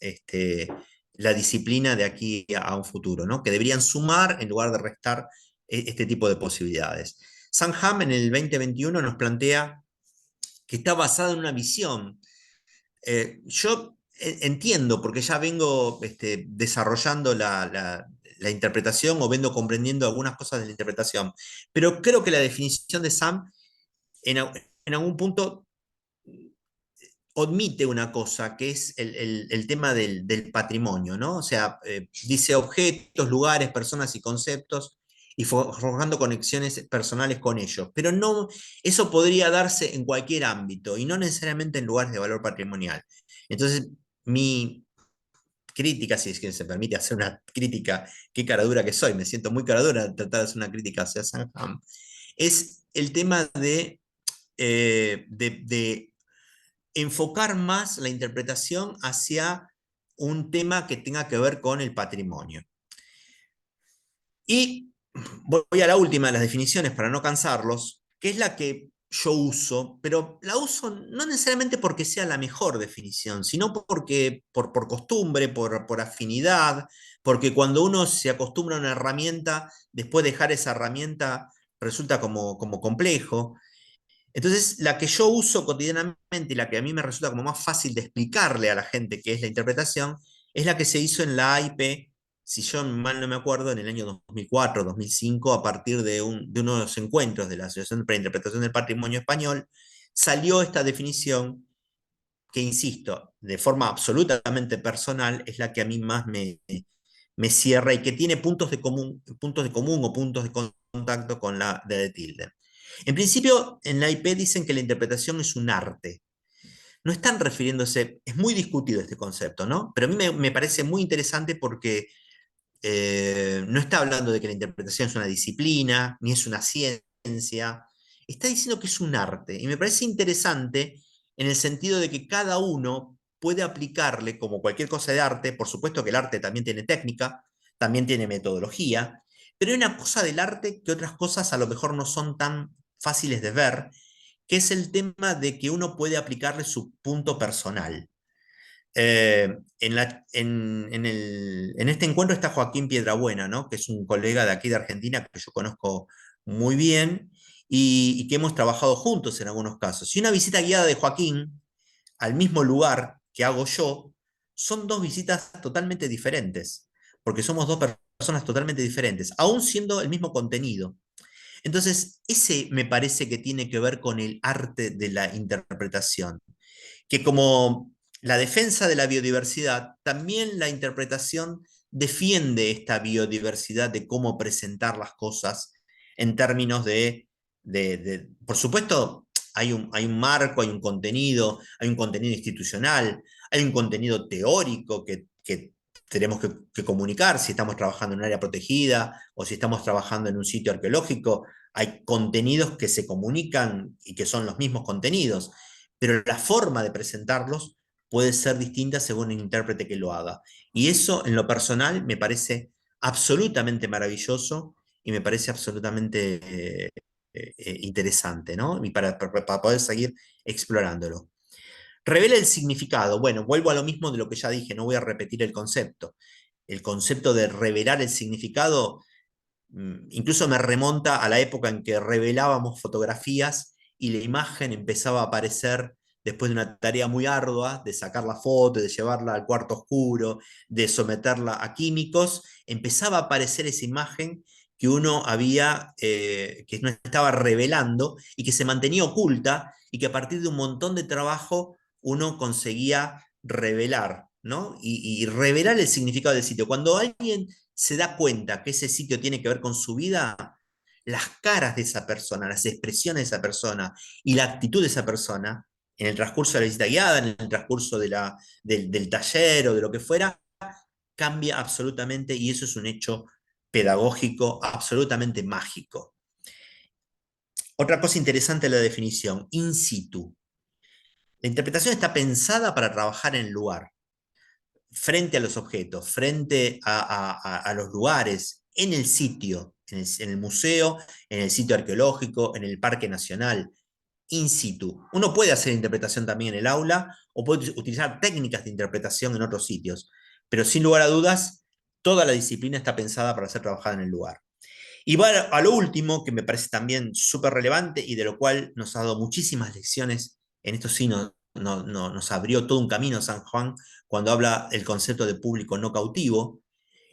la disciplina de aquí a un futuro, ¿no? Que deberían sumar en lugar de restar este tipo de posibilidades. Sanham en el 2021 nos plantea que está basada en una visión. Yo entiendo, porque ya vengo desarrollando la interpretación o vengo comprendiendo algunas cosas de la interpretación, pero creo que la definición de Sam en algún punto omite una cosa, que es el tema del patrimonio, ¿no? O sea, dice objetos, lugares, personas y conceptos, y forjando conexiones personales con ellos. Pero no, eso podría darse en cualquier ámbito, y no necesariamente en lugares de valor patrimonial. Entonces, mi crítica, si es que se permite hacer una crítica, qué caradura que soy, me siento muy caradura de tratar de hacer una crítica hacia Sanham, es el tema de enfocar más la interpretación hacia un tema que tenga que ver con el patrimonio. Y voy a la última de las definiciones para no cansarlos, que es la que yo uso, pero la uso no necesariamente porque sea la mejor definición, sino por costumbre, por afinidad, porque cuando uno se acostumbra a una herramienta, después dejar esa herramienta resulta como complejo. Entonces, la que yo uso cotidianamente y la que a mí me resulta como más fácil de explicarle a la gente qué es la interpretación, es la que se hizo en la AIP, si yo mal no me acuerdo, en el año 2004, 2005, a partir de uno de los encuentros de la Asociación para la Interpretación del Patrimonio Español, salió esta definición que, insisto, de forma absolutamente personal, es la que a mí más me cierra y que tiene puntos de común o puntos de contacto con la de Tilden. En principio, en la IP dicen que la interpretación es un arte. No están refiriéndose, es muy discutido este concepto, ¿no? Pero a mí me parece muy interesante porque no está hablando de que la interpretación es una disciplina, ni es una ciencia. Está diciendo que es un arte. Y me parece interesante en el sentido de que cada uno puede aplicarle, como cualquier cosa de arte, por supuesto que el arte también tiene técnica, también tiene metodología, pero hay una cosa del arte que otras cosas a lo mejor no son tan fáciles de ver, que es el tema de que uno puede aplicarle su punto personal. En este encuentro está Joaquín Piedrabuena, ¿no? Que es un colega de aquí de Argentina que yo conozco muy bien y que hemos trabajado juntos en algunos casos. Y una visita guiada de Joaquín al mismo lugar que hago yo son dos visitas totalmente diferentes, porque somos dos personas totalmente diferentes, aún siendo el mismo contenido. Entonces, ese me parece que tiene que ver con el arte de la interpretación, que como la defensa de la biodiversidad, también la interpretación defiende esta biodiversidad de cómo presentar las cosas en términos por supuesto, hay un marco, hay un contenido institucional, hay un contenido teórico que tenemos que comunicar si estamos trabajando en un área protegida o si estamos trabajando en un sitio arqueológico. Hay contenidos que se comunican y que son los mismos contenidos, pero la forma de presentarlos puede ser distinta según el intérprete que lo haga. Y eso, en lo personal, me parece absolutamente maravilloso y me parece absolutamente interesante, ¿no? Y para poder seguir explorándolo. Revela el significado. Bueno, vuelvo a lo mismo de lo que ya dije, no voy a repetir el concepto. El concepto de revelar el significado incluso me remonta a la época en que revelábamos fotografías y la imagen empezaba a aparecer después de una tarea muy ardua, de sacar la foto, de llevarla al cuarto oscuro, de someterla a químicos, empezaba a aparecer esa imagen que uno que no estaba revelando y que se mantenía oculta y que a partir de un montón de trabajo uno conseguía revelar, ¿no? Y revelar el significado del sitio. Cuando alguien se da cuenta que ese sitio tiene que ver con su vida, las caras de esa persona, las expresiones de esa persona y la actitud de esa persona, en el transcurso de la visita guiada, en el transcurso del taller o de lo que fuera, cambia absolutamente y eso es un hecho pedagógico absolutamente mágico. Otra cosa interesante de la definición, in situ. La interpretación está pensada para trabajar en el lugar, frente a los objetos, frente a los lugares, en el sitio, en el museo, en el sitio arqueológico, en el parque nacional, in situ. Uno puede hacer interpretación también en el aula o puede utilizar técnicas de interpretación en otros sitios, pero sin lugar a dudas, toda la disciplina está pensada para ser trabajada en el lugar. Y va a lo último, que me parece también súper relevante y de lo cual nos ha dado muchísimas lecciones, en esto sí nos abrió todo un camino San Juan cuando habla el concepto de público no cautivo,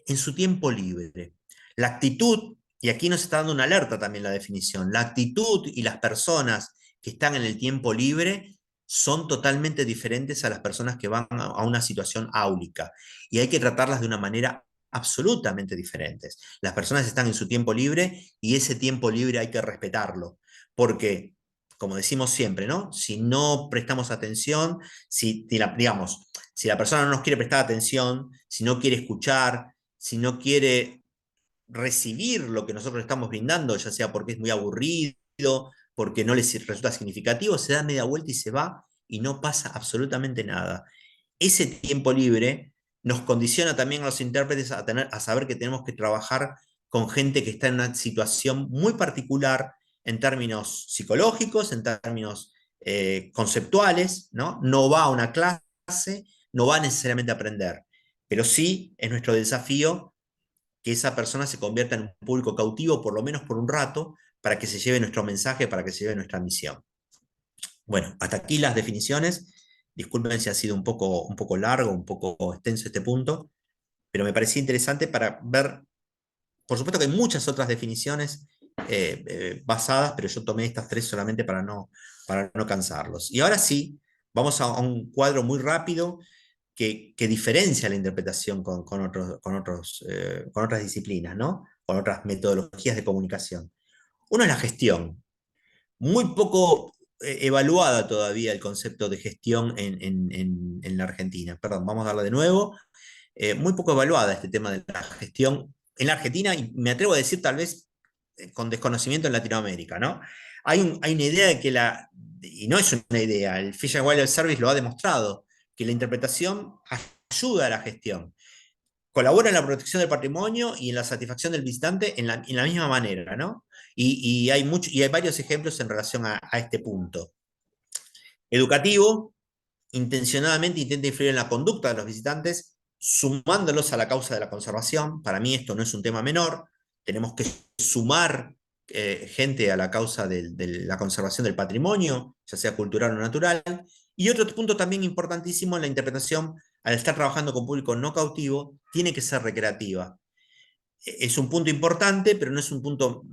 en su tiempo libre. La actitud, y aquí nos está dando una alerta también la definición, la actitud y las personas que están en el tiempo libre son totalmente diferentes a las personas que van a una situación áulica y hay que tratarlas de una manera absolutamente diferentes. Las personas están en su tiempo libre y ese tiempo libre hay que respetarlo, porque, como decimos siempre, ¿no? Si no prestamos atención, digamos, si la persona no nos quiere prestar atención, si no quiere escuchar, si no quiere recibir lo que nosotros estamos brindando, ya sea porque es muy aburrido, porque no les resulta significativo, se da media vuelta y se va y no pasa absolutamente nada. Ese tiempo libre nos condiciona también a los intérpretes a saber que tenemos que trabajar con gente que está en una situación muy particular en términos psicológicos, en términos conceptuales, ¿no? No va a una clase, no va necesariamente a aprender, pero sí es nuestro desafío que esa persona se convierta en un público cautivo, por lo menos por un rato, para que se lleve nuestro mensaje, para que se lleve nuestra misión. Bueno, hasta aquí las definiciones. Disculpen si ha sido un poco largo, un poco extenso este punto, pero me parecía interesante para ver, por supuesto que hay muchas otras definiciones basadas, pero yo tomé estas tres solamente para no cansarlos. Y ahora sí, vamos a un cuadro muy rápido que diferencia la interpretación con otras disciplinas, ¿no? Con otras metodologías de comunicación. Uno es la gestión. Muy poco evaluada todavía el concepto de gestión en la Argentina. Perdón, vamos a darle de nuevo. Muy poco evaluada este tema de la gestión en la Argentina y me atrevo a decir tal vez con desconocimiento en Latinoamérica, ¿no? Hay una idea de que y no es una idea, el Fish and Wildlife Service lo ha demostrado, que la interpretación ayuda a la gestión, colabora en la protección del patrimonio y en la satisfacción del visitante en la misma manera, ¿no? Y hay varios ejemplos en relación a este punto. Educativo, intencionadamente intenta influir en la conducta de los visitantes, sumándolos a la causa de la conservación. Para mí esto no es un tema menor, tenemos que sumar gente a la causa de la conservación del patrimonio, ya sea cultural o natural. Y otro punto también importantísimo en la interpretación, al estar trabajando con público no cautivo, tiene que ser recreativa. Es un punto importante, pero no es un punto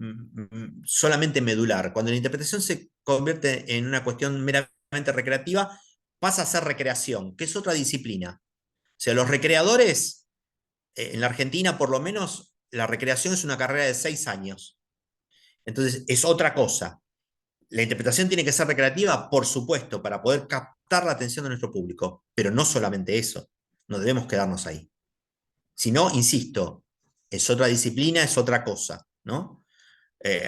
solamente medular. Cuando la interpretación se convierte en una cuestión meramente recreativa, pasa a ser recreación, que es otra disciplina. O sea, los recreadores, en la Argentina por lo menos, la recreación es una carrera de 6 años. Entonces, es otra cosa. La interpretación tiene que ser recreativa, por supuesto, para poder captar la atención de nuestro público, pero no solamente eso, no debemos quedarnos ahí. Si no, insisto, es otra disciplina, es otra cosa, ¿no?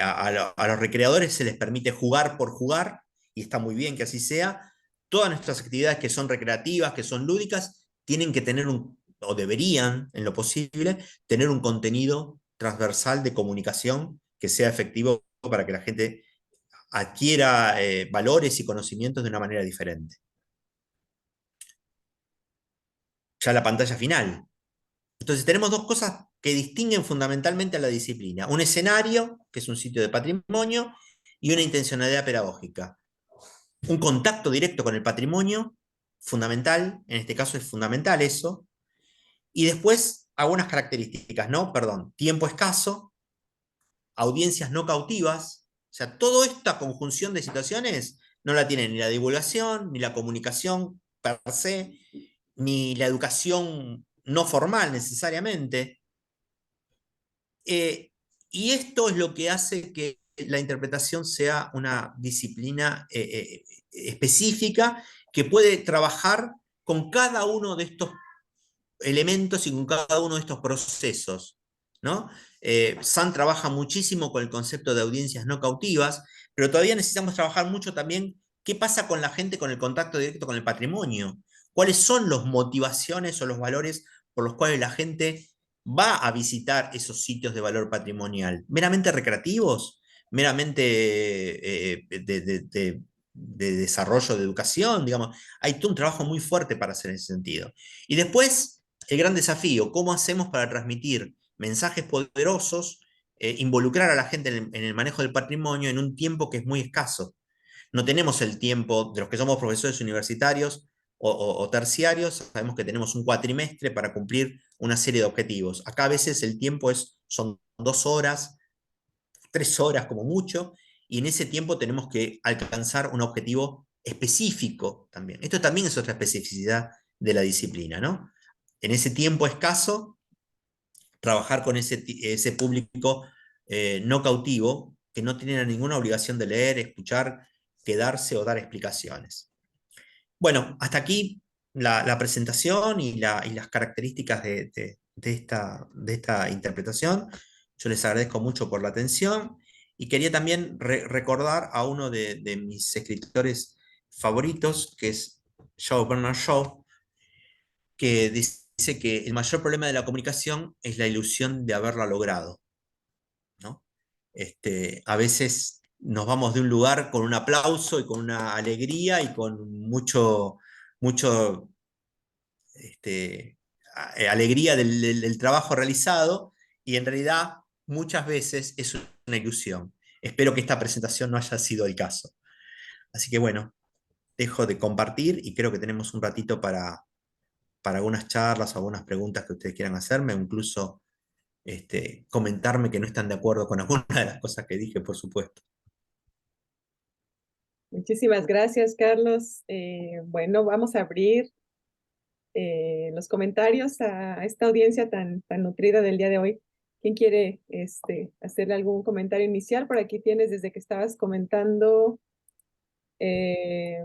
A los recreadores se les permite jugar por jugar, y está muy bien que así sea. Todas nuestras actividades que son recreativas, que son lúdicas, tienen que tener o deberían, en lo posible, tener un contenido transversal de comunicación que sea efectivo para que la gente adquiera valores y conocimientos de una manera diferente. Ya la pantalla final. Entonces tenemos dos cosas que distinguen fundamentalmente a la disciplina. Un escenario, que es un sitio de patrimonio, y una intencionalidad pedagógica. Un contacto directo con el patrimonio, fundamental, en este caso es fundamental eso. Y después algunas características, ¿no? Perdón, tiempo escaso, audiencias no cautivas. O sea, toda esta conjunción de situaciones no la tiene ni la divulgación, ni la comunicación per se, ni la educación no formal necesariamente. Y esto es lo que hace que la interpretación sea una disciplina específica que puede trabajar con cada uno de estos elementos y con cada uno de estos procesos, ¿no? San trabaja muchísimo con el concepto de audiencias no cautivas, pero todavía necesitamos trabajar mucho también qué pasa con la gente con el contacto directo con el patrimonio, cuáles son las motivaciones o los valores por los cuales la gente va a visitar esos sitios de valor patrimonial, meramente recreativos, meramente de desarrollo de educación, digamos, hay todo un trabajo muy fuerte para hacer en ese sentido. Y después, el gran desafío, ¿cómo hacemos para transmitir mensajes poderosos, involucrar a la gente en el manejo del patrimonio en un tiempo que es muy escaso? No tenemos el tiempo de los que somos profesores universitarios o terciarios, sabemos que tenemos un cuatrimestre para cumplir una serie de objetivos. Acá a veces el tiempo son 2 horas, 3 horas como mucho, y en ese tiempo tenemos que alcanzar un objetivo específico también. Esto también es otra especificidad de la disciplina, ¿no? En ese tiempo escaso, trabajar con ese público no cautivo, que no tiene ninguna obligación de leer, escuchar, quedarse o dar explicaciones. Bueno, hasta aquí la presentación y las características de esta interpretación. Yo les agradezco mucho por la atención y quería también recordar a uno de mis escritores favoritos, que es Shaw Bernard Shaw, que dice que el mayor problema de la comunicación es la ilusión de haberla logrado, ¿no? A veces nos vamos de un lugar con un aplauso y con una alegría y con mucho alegría del trabajo realizado, y en realidad muchas veces es una ilusión. Espero que esta presentación no haya sido el caso. Así que bueno, dejo de compartir y creo que tenemos un ratito para algunas charlas o algunas preguntas que ustedes quieran hacerme, o incluso comentarme que no están de acuerdo con alguna de las cosas que dije, por supuesto. Muchísimas gracias, Carlos. Bueno, vamos a abrir los comentarios a esta audiencia tan nutrida del día de hoy. ¿Quién quiere hacerle algún comentario inicial? Por aquí tienes desde que estabas comentando. Hay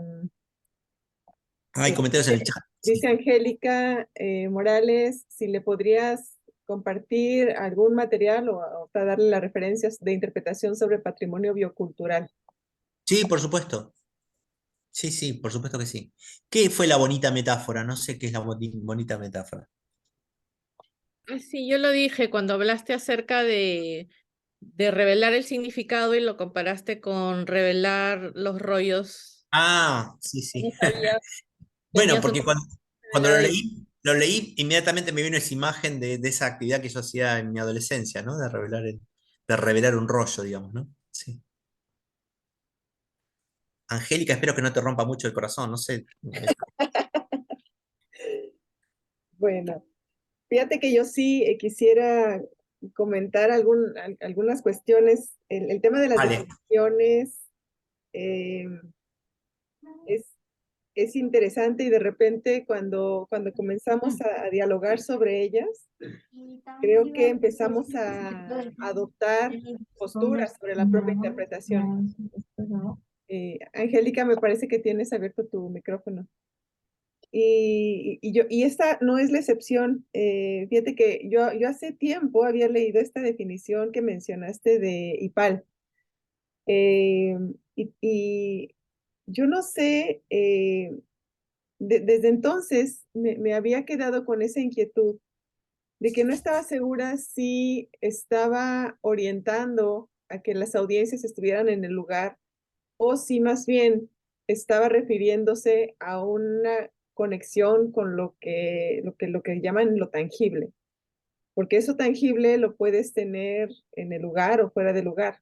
comentarios en el chat. Dice Sí. Angélica Morales, si le podrías compartir algún material o para darle las referencias de interpretación sobre patrimonio biocultural. Sí, por supuesto. Sí, sí, por supuesto que sí. ¿Qué fue la bonita metáfora? No sé qué es la bonita metáfora. Sí, yo lo dije cuando hablaste acerca de revelar el significado y lo comparaste con revelar los rollos. Ah, sí, sí. No sabía, Bueno, tenías un porque cuando revelar el... lo leí, inmediatamente me vino esa imagen de esa actividad que yo hacía en mi adolescencia, ¿no? De revelar un rollo, digamos, ¿no? Sí. Angélica, espero que no te rompa mucho el corazón, no sé. Bueno, fíjate que yo sí quisiera comentar algunas cuestiones. El tema de las Vale. definiciones es es interesante y de repente cuando comenzamos a dialogar sobre ellas, creo que empezamos a adoptar posturas sobre la propia interpretación. Angélica, me parece que tienes abierto tu micrófono. Y esta no es la excepción. Fíjate que yo hace tiempo había leído esta definición que mencionaste de IPAL. Eh, y yo no sé, desde entonces me había quedado con esa inquietud de que no estaba segura si estaba orientando a que las audiencias estuvieran en el lugar o si más bien estaba refiriéndose a una conexión con lo que llaman lo tangible, porque eso tangible lo puedes tener en el lugar o fuera del lugar.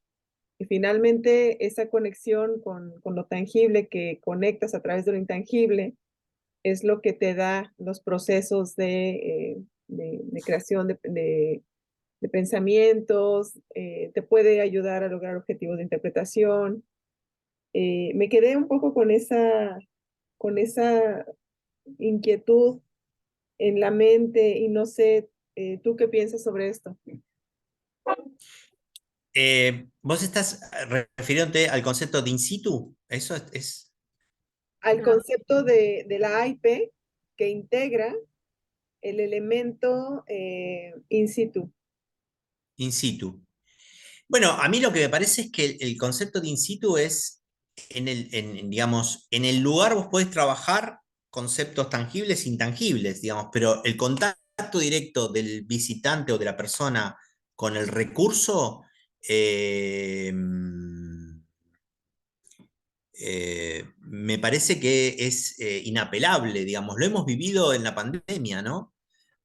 Y finalmente esa conexión con lo tangible que conectas a través de lo intangible es lo que te da los procesos de creación de pensamientos, te puede ayudar a lograr objetivos de interpretación. Me quedé un poco con esa inquietud en la mente y no sé, ¿tú qué piensas sobre esto? ¿Vos estás refiriéndote al concepto de in situ? Eso es Al concepto de la IP que integra el elemento in situ. in situ. Bueno, a mí lo que me parece es que el concepto de in situ es, digamos, en el lugar vos podés trabajar conceptos tangibles e intangibles, digamos, pero el contacto directo del visitante o de la persona con el recurso me parece que es inapelable, digamos, lo hemos vivido en la pandemia, ¿no?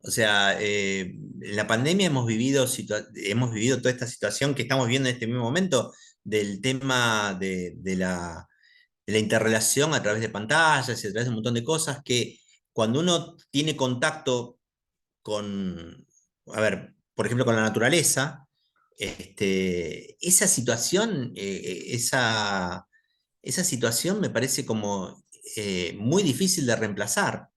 O sea, en la pandemia hemos vivido toda esta situación que estamos viendo en este mismo momento del tema de la interrelación a través de pantallas y a través de un montón de cosas que cuando uno tiene contacto con, a ver, por ejemplo, con la naturaleza, esa situación, esa situación me parece como muy difícil de reemplazar,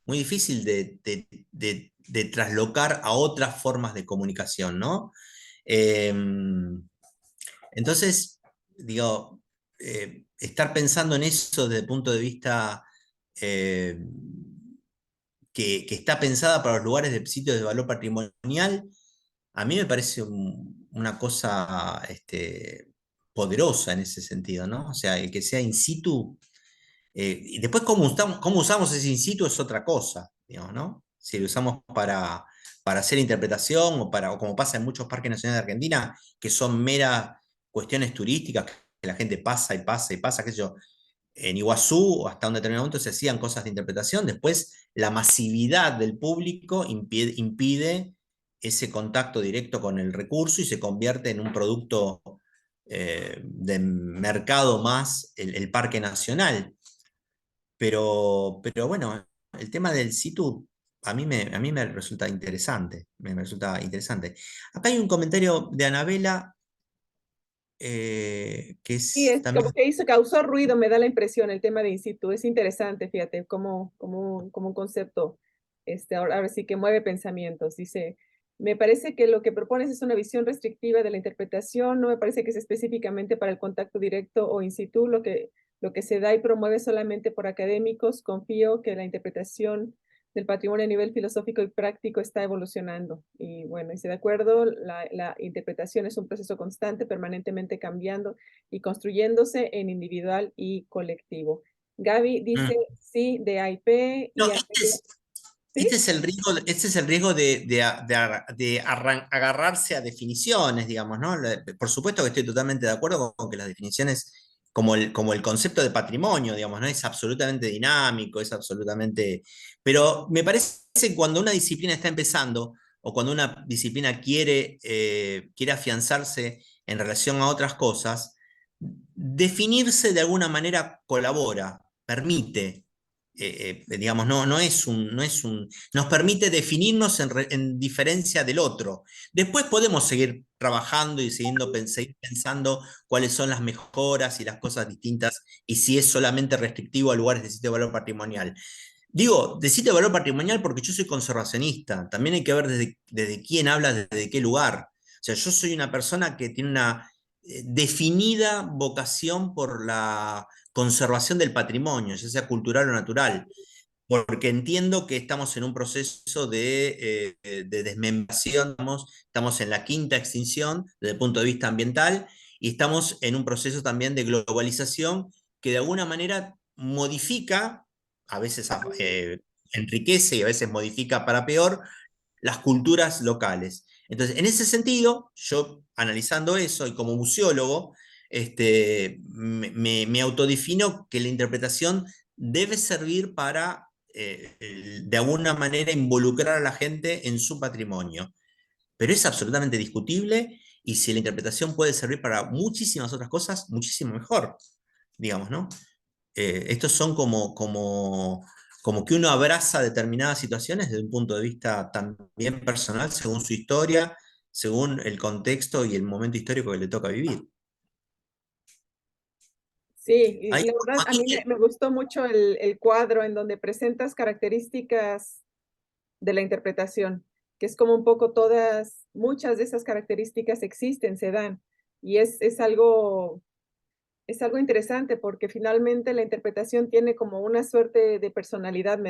muy difícil de traslocar a otras formas de comunicación, ¿no? Eh, entonces, digo, estar pensando en eso desde el punto de vista eh, que está pensada para los lugares de sitios de valor patrimonial, a mí me parece una cosa poderosa en ese sentido, ¿no? O sea, el que sea in situ. Y después, cómo usamos ese in situ es otra cosa, digamos, ¿no? Si lo usamos para hacer interpretación o como pasa en muchos parques nacionales de Argentina, que son meras cuestiones turísticas, que la gente pasa y pasa y pasa, qué sé yo. En Iguazú, hasta un determinado momento se hacían cosas de interpretación, después la masividad del público impide ese contacto directo con el recurso y se convierte en un producto de mercado más el parque nacional. Pero bueno, el tema del situ a mí me resulta interesante. Me resulta interesante. Acá hay un comentario de Anabela que Sí, es es como también. que causó ruido, me da la impresión, el tema de in situ. Es interesante, fíjate, como un concepto, ahora sí que mueve pensamientos. Dice, me parece que lo que propones es una visión restrictiva de la interpretación, no me parece que es específicamente para el contacto directo o in situ, lo que se da y promueve solamente por académicos. Confío que la interpretación del patrimonio a nivel filosófico y práctico está evolucionando. Y bueno, estoy de acuerdo, la interpretación es un proceso constante, permanentemente cambiando y construyéndose en individual y colectivo. Gaby dice Mm. sí de IP No, y este ¿sí? es el riesgo, este es el riesgo de agarrarse a definiciones, digamos, ¿no? Por supuesto que estoy totalmente de acuerdo con que las definiciones, como el concepto de patrimonio, digamos, ¿no? Es absolutamente dinámico, es absolutamente. Pero me parece que cuando una disciplina está empezando, o cuando una disciplina quiere afianzarse en relación a otras cosas, definirse de alguna manera colabora, permite. digamos, no nos permite definirnos en diferencia del otro. Después podemos seguir trabajando y seguir pensando cuáles son las mejoras y las cosas distintas y si es solamente restrictivo a lugares de sitio de valor patrimonial. Digo, de sitio de valor patrimonial porque yo soy conservacionista. También hay que ver desde quién habla, desde qué lugar. O sea, yo soy una persona que tiene una definida vocación por la conservación del patrimonio, ya sea cultural o natural, porque entiendo que estamos en un proceso de desmembración, estamos en la quinta extinción desde el punto de vista ambiental y estamos en un proceso también de globalización que de alguna manera modifica, a veces enriquece y a veces modifica para peor, las culturas locales. Entonces, en ese sentido, yo analizando eso y como museólogo, me autodefino que la interpretación debe servir para, de alguna manera, involucrar a la gente en su patrimonio. Pero es absolutamente discutible y si la interpretación puede servir para muchísimas otras cosas, muchísimo mejor, digamos, ¿no? Estos son como que uno abraza determinadas situaciones desde un punto de vista también personal, según su historia, según el contexto y el momento histórico que le toca vivir. Sí, y Ahí, la verdad a mí me gustó mucho el cuadro en donde presentas características de la interpretación, que es como un poco muchas de esas características existen, se dan, y es algo interesante porque finalmente la interpretación tiene como una suerte de personalidad,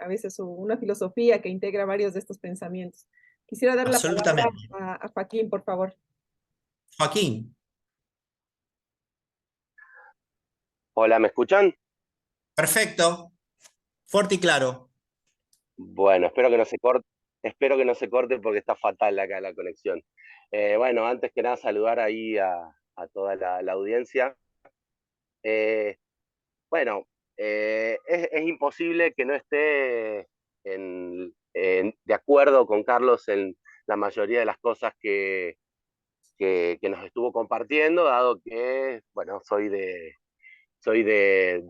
a veces una filosofía que integra varios de estos pensamientos. Quisiera dar la palabra absolutamente. a Joaquín, por favor. Joaquín, Hola, ¿me escuchan? perfecto, fuerte y claro. Bueno, espero que no se corte porque está fatal acá la conexión. Bueno, antes que nada saludar ahí a toda la audiencia. Eh, bueno, es imposible que no esté de acuerdo con Carlos en la mayoría de las cosas que nos estuvo compartiendo, dado que, bueno, soy de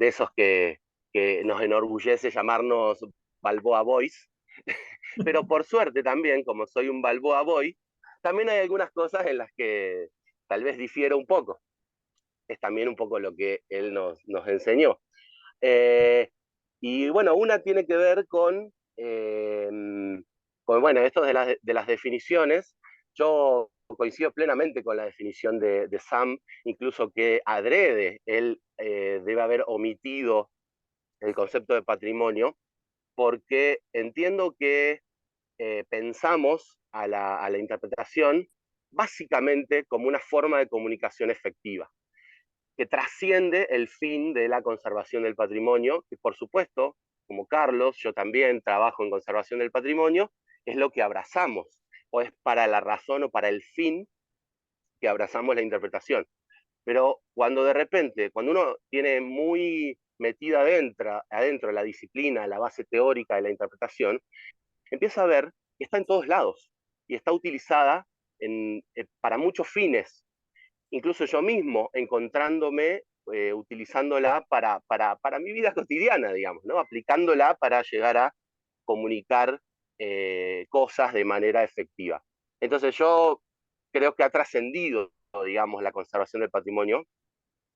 esos que nos enorgullece llamarnos Balboa Boys. Pero por suerte también, como soy un Balboa Boy, también hay algunas cosas en las que tal vez difiero un poco. Es también un poco lo que él nos enseñó. Eh, y bueno, una tiene que ver bueno, esto de las definiciones. Yo coincido plenamente con la definición de Sam, incluso que adrede él debe haber omitido el concepto de patrimonio, porque entiendo que pensamos a la interpretación básicamente como una forma de comunicación efectiva, que trasciende el fin de la conservación del patrimonio, que por supuesto, como Carlos, yo también trabajo en conservación del patrimonio, es lo que abrazamos, o es para la razón o para el fin que abrazamos la interpretación. Pero cuando de repente, cuando uno tiene muy metida adentro la disciplina, la base teórica de la interpretación, empieza a ver que está en todos lados y está utilizada para muchos fines. Incluso yo mismo encontrándome utilizándola para mi vida cotidiana, digamos, ¿no? Aplicándola para llegar a comunicar cosas de manera efectiva. Entonces yo creo que ha trascendido, digamos, la conservación del patrimonio,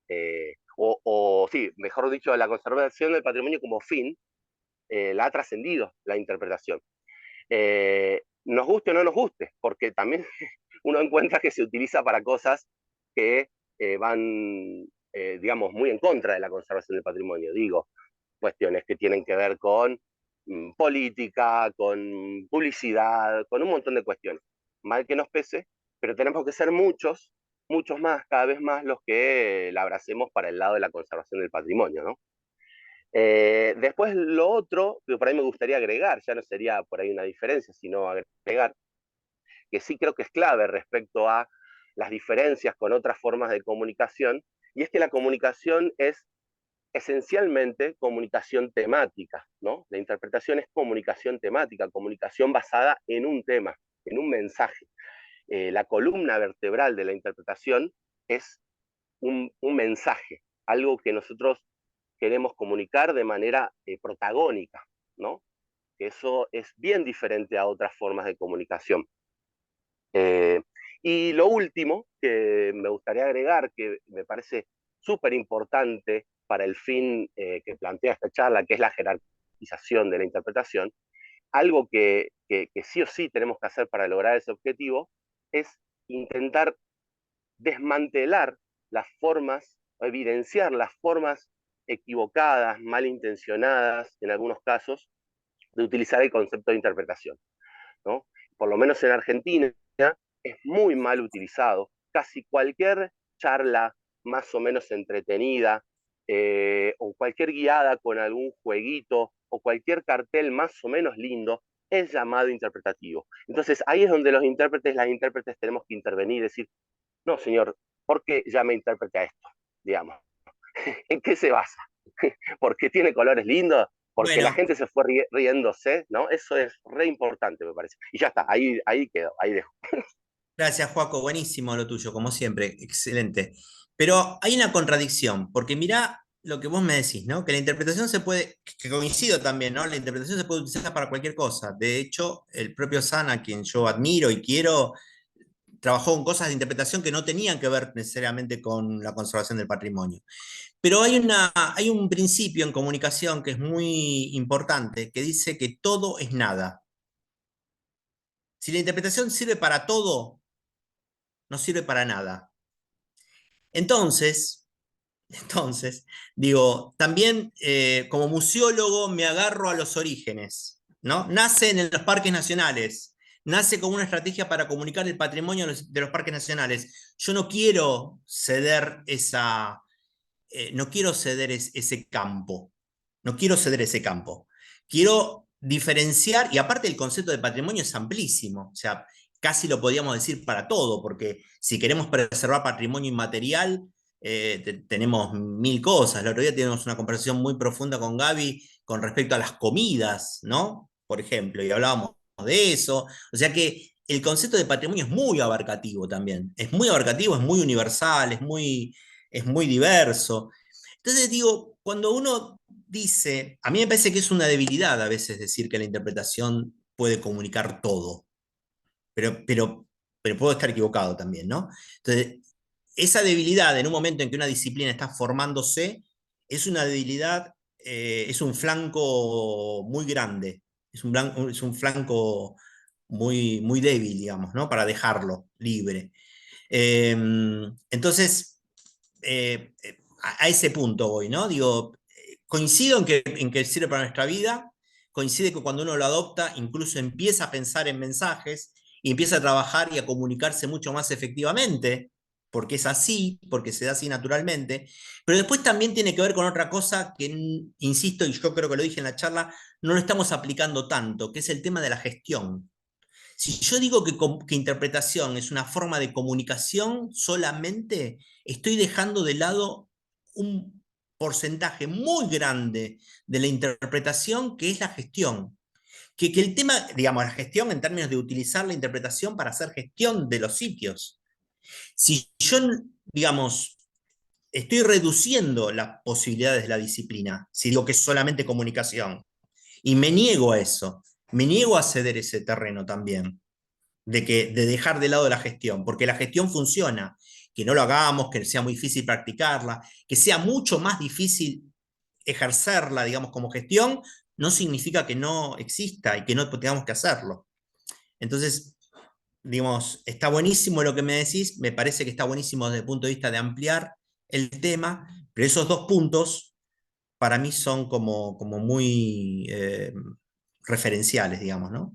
sí, mejor dicho, la conservación del patrimonio como fin, la ha trascendido la interpretación. Nos guste o no nos guste, porque también uno encuentra que se utiliza para cosas que van, digamos, muy en contra de la conservación del patrimonio. Digo, cuestiones que tienen que ver con política, con publicidad, con un montón de cuestiones. Mal que nos pese, pero tenemos que ser muchos más, cada vez más los que la abracemos para el lado de la conservación del patrimonio, ¿no? Después lo otro que por ahí me gustaría agregar, ya no sería por ahí una diferencia, sino agregar, que sí creo que es clave respecto a las diferencias con otras formas de comunicación, y es que la comunicación es esencialmente comunicación temática, ¿no? La interpretación es comunicación temática, comunicación basada en un tema, en un mensaje. La columna vertebral de la interpretación es un mensaje, algo que nosotros queremos comunicar de manera protagónica, ¿no? Eso es bien diferente a otras formas de comunicación. Y lo último que me gustaría agregar, que me parece súper importante para el fin que plantea esta charla, que es la jerarquización de la interpretación, algo que sí o sí tenemos que hacer para lograr ese objetivo, es intentar desmantelar las formas, o evidenciar las formas equivocadas, malintencionadas, en algunos casos, de utilizar el concepto de interpretación, ¿no? Por lo menos en Argentina es muy mal utilizado. Casi cualquier charla más o menos entretenida, o cualquier guiada con algún jueguito, o cualquier cartel más o menos lindo, es llamado interpretativo. Entonces ahí es donde los intérpretes, las intérpretes tenemos que intervenir y decir, no, señor, ¿por qué llame intérprete a esto? Digamos, ¿en qué se basa? ¿Porque tiene colores lindos? Porque la Bueno, gente se fue riéndose, ¿no? Eso es re importante, me parece. Y ya está, ahí quedó, ahí dejo. gracias, Joaco, buenísimo lo tuyo, como siempre, excelente. Pero hay una contradicción, porque mirá lo que vos me decís, ¿no? Que la interpretación se puede, que coincido también, ¿no? La interpretación se puede utilizar para cualquier cosa. De hecho, el propio San, a quien yo admiro y quiero, trabajó con cosas de interpretación que no tenían que ver necesariamente con la conservación del patrimonio. Pero hay un principio en comunicación que es muy importante, que dice que todo es nada. Si la interpretación sirve para todo, no sirve para nada. Entonces, digo, también como museólogo me agarro a los orígenes, ¿no? Nace en los parques nacionales, nace como una estrategia para comunicar el patrimonio de los parques nacionales. Yo no quiero ceder no quiero ceder ese campo, no quiero ceder ese campo. Quiero diferenciar, y aparte el concepto de patrimonio es amplísimo, o sea, casi lo podríamos decir para todo, porque si queremos preservar patrimonio inmaterial, tenemos mil cosas. El otro día tuvimos una conversación muy profunda con Gaby con respecto a las comidas, ¿no? Por ejemplo, y hablábamos de eso. O sea que el concepto de patrimonio es muy abarcativo también. Es muy abarcativo, es muy universal, es muy diverso. Entonces digo, cuando uno dice, a mí me parece que es una debilidad a veces decir que la interpretación puede comunicar todo, pero, pero, pero puedo estar equivocado también, ¿no? Entonces, esa debilidad en un momento en que una disciplina está formándose, es una debilidad, es un flanco muy grande, es un flanco muy débil, digamos, ¿no? Para dejarlo libre. Eh, entonces, a ese punto voy, ¿no? Digo, coincido en que sirve para nuestra vida, coincide que cuando uno lo adopta, incluso empieza a pensar en mensajes y empieza a trabajar y a comunicarse mucho más efectivamente, porque es así, porque se da así naturalmente, pero después también tiene que ver con otra cosa que, insisto, y yo creo que lo dije en la charla, no lo estamos aplicando tanto, que es el tema de la gestión. Si yo digo que interpretación es una forma de comunicación solamente, estoy dejando de lado un porcentaje muy grande de la interpretación que es la gestión. Que el tema, digamos, la gestión en términos de utilizar la interpretación para hacer gestión de los sitios. Si yo, digamos, estoy reduciendo las posibilidades de la disciplina, si digo que es solamente comunicación, y me niego a eso, me niego a ceder ese terreno también de dejar de lado la gestión, porque la gestión funciona, que no lo hagamos, que sea muy difícil practicarla, que sea mucho más difícil ejercerla, digamos, como gestión, no significa que no exista y que no tengamos que hacerlo. Entonces, digamos, está buenísimo lo que me decís, me parece que está buenísimo desde el punto de vista de ampliar el tema, pero esos dos puntos para mí son como muy referenciales, digamos, ¿no?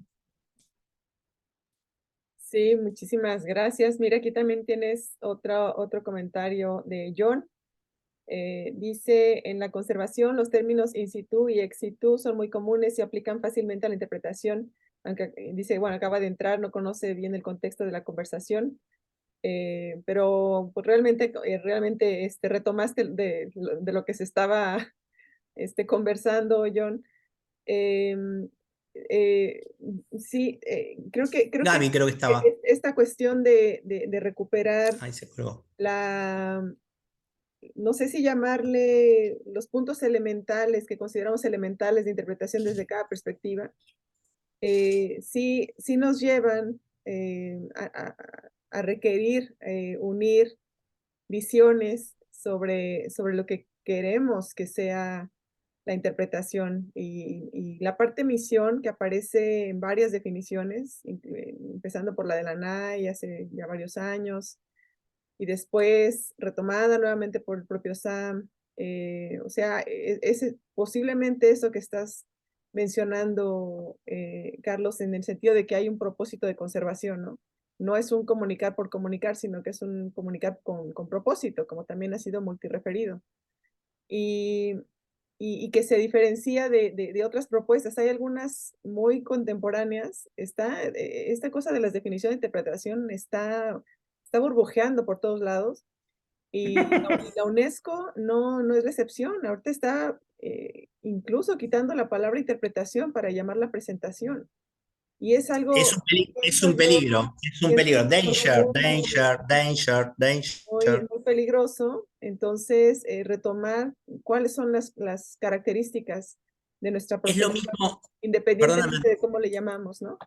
Sí, muchísimas gracias. Mira, aquí también tienes otro comentario de John. Dice, en la conservación los términos in situ y ex situ son muy comunes y aplican fácilmente a la interpretación, aunque dice, bueno, acaba de entrar, no conoce bien el contexto de la conversación, pero pues, realmente retomaste de lo que se estaba conversando, John. Em, eh, sí, creo que Gaby creo que estaba. esta cuestión de recuperar Ahí se colgó. la, no sé si llamarle los puntos elementales que consideramos elementales de interpretación desde cada perspectiva, sí nos llevan a requerir unir visiones sobre lo que queremos que sea la interpretación y la parte misión que aparece en varias definiciones, empezando por la de la NAI hace ya varios años, y después retomada nuevamente por el propio Sam. O sea, posiblemente eso que estás mencionando, Carlos, en el sentido de que hay un propósito de conservación, ¿no? No es un comunicar por comunicar, sino que es un comunicar con propósito, como también ha sido multireferido. Y, y que se diferencia de otras propuestas. Hay algunas muy contemporáneas. Esta cosa de las definiciones de interpretación está burbujeando por todos lados. Y la UNESCO no es la excepción. Ahorita está incluso quitando la palabra interpretación para llamarla presentación. Y es Es algo, es pienso un yo, peligro, es un pienso peligro. yo, Danger, danger, danger, muy, danger. muy peligroso. Entonces, retomar cuáles son las características de nuestra Es lo profesión, mismo, perdóname, independientemente de cómo le llamamos, ¿no?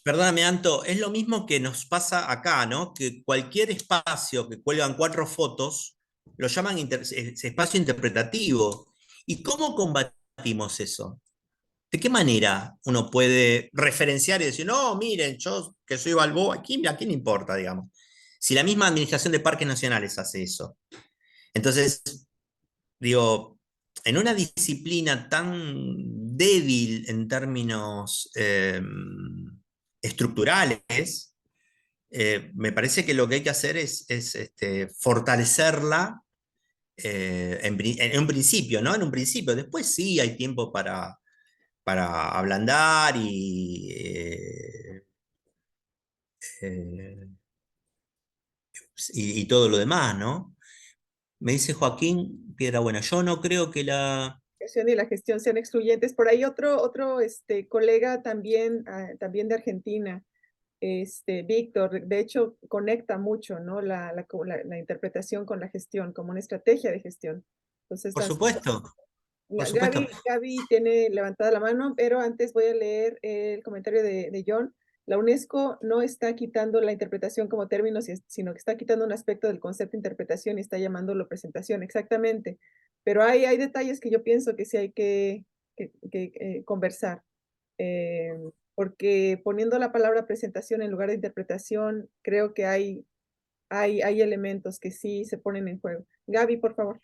perdóname, Anto, es lo mismo que nos pasa acá, ¿no? Que cualquier espacio que cuelgan 4 fotos, lo llaman espacio interpretativo. ¿Y cómo combatimos eso? ¿De qué manera uno puede referenciar y decir, no, miren, yo que soy Balboa, a quién le importa, digamos? Si la misma Administración de Parques Nacionales hace eso. Entonces, digo, en una disciplina tan débil en términos estructurales, me parece que lo que hay que hacer es fortalecerla en un principio, ¿no? En un principio. Después sí hay tiempo para ablandar eh, y todo lo demás, ¿no? Me dice Joaquín Piedrabuena, yo no creo que la... Y la gestión sean excluyentes. Por ahí otro colega también, también de Argentina, Víctor, de hecho, conecta mucho, ¿no? La interpretación con la gestión, como una estrategia de gestión. Entonces, Por supuesto, por supuesto. Gaby tiene levantada la mano, pero antes voy a leer el comentario de John. La UNESCO no está quitando la interpretación como término, sino que está quitando un aspecto del concepto de interpretación y está llamándolo presentación, exactamente. Pero hay detalles que yo pienso que sí hay que conversar. Porque poniendo la palabra presentación en lugar de interpretación, creo que hay elementos que sí se ponen en juego. Gaby, por favor.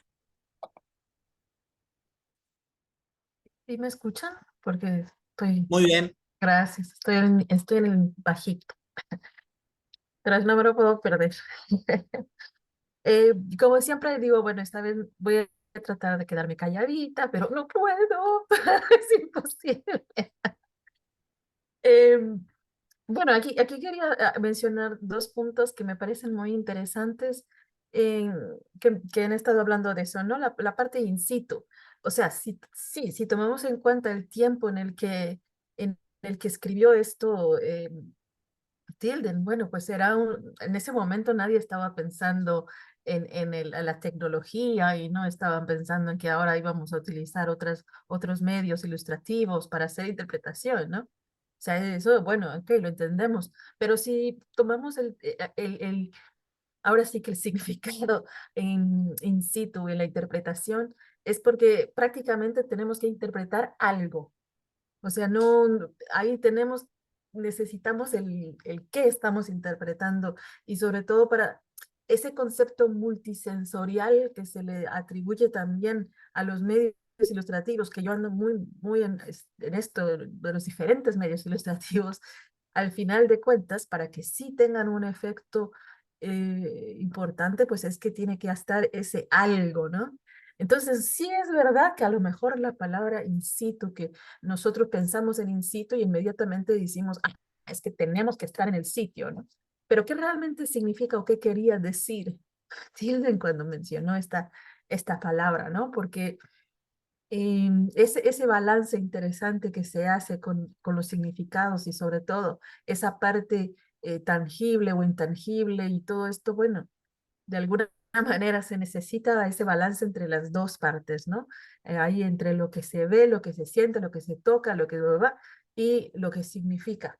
¿Sí me escuchan? Porque estoy, Muy bien. gracias, estoy en el bajito, pero no me lo puedo perder. Como siempre digo, bueno, esta vez voy a tratar de quedarme calladita, pero no puedo, es imposible. Em, Bueno, aquí quería mencionar 2 puntos que me parecen muy interesantes, que han estado hablando de eso, ¿no? La parte in situ. O sea, si tomamos en cuenta el tiempo en el que escribió esto, Tilden, bueno, pues en ese momento nadie estaba pensando en la tecnología y no estaban pensando en que ahora íbamos a utilizar otros medios ilustrativos para hacer interpretación, ¿no? O sea, eso, bueno, ok, lo entendemos, pero si tomamos ahora sí que el significado in situ en la interpretación, es porque prácticamente tenemos que interpretar algo. O sea, ahí necesitamos el qué estamos interpretando y sobre todo para ese concepto multisensorial que se le atribuye también a los medios ilustrativos, que yo ando muy en esto de los diferentes medios ilustrativos, al final de cuentas, para que sí tengan un efecto importante, pues es que tiene que estar ese algo, ¿no? Entonces, sí es verdad que a lo mejor la palabra in situ, que nosotros pensamos en in situ y inmediatamente decimos, ah, es que tenemos que estar en el sitio, ¿no? Pero ¿qué realmente significa o qué quería decir Tilden cuando mencionó esta palabra, ¿no? Porque ese balance interesante que se hace con los significados y sobre todo esa parte tangible o intangible y todo esto, bueno, de alguna manera se necesita ese balance entre las dos partes, ¿no? Ahí entre lo que se ve, lo que se siente, lo que se toca, lo que va y lo que significa.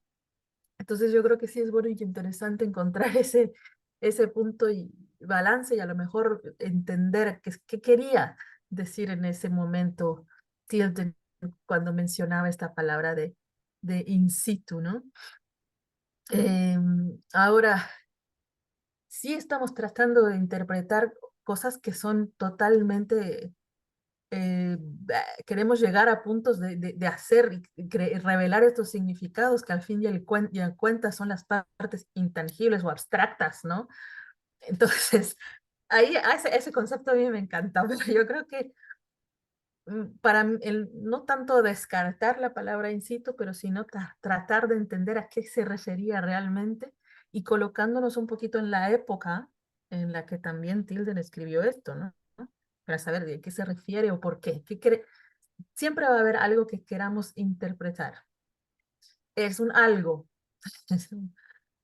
Entonces yo creo que sí es bueno y interesante encontrar ese punto y balance y a lo mejor entender qué quería decir en ese momento Tilden cuando mencionaba esta palabra de in situ, ¿no? Ahora, sí estamos tratando de interpretar cosas que son totalmente, queremos llegar a puntos de hacer y revelar estos significados que al fin y al cuenta son las partes intangibles o abstractas, ¿no? Entonces, ahí ese concepto a mí me encanta, pero yo creo que para no tanto descartar la palabra in situ, pero sino tratar de entender a qué se refería realmente y colocándonos un poquito en la época en la que también Tilden escribió esto, ¿no? Para saber de qué se refiere o por qué. Siempre va a haber algo que queramos interpretar. Es un algo.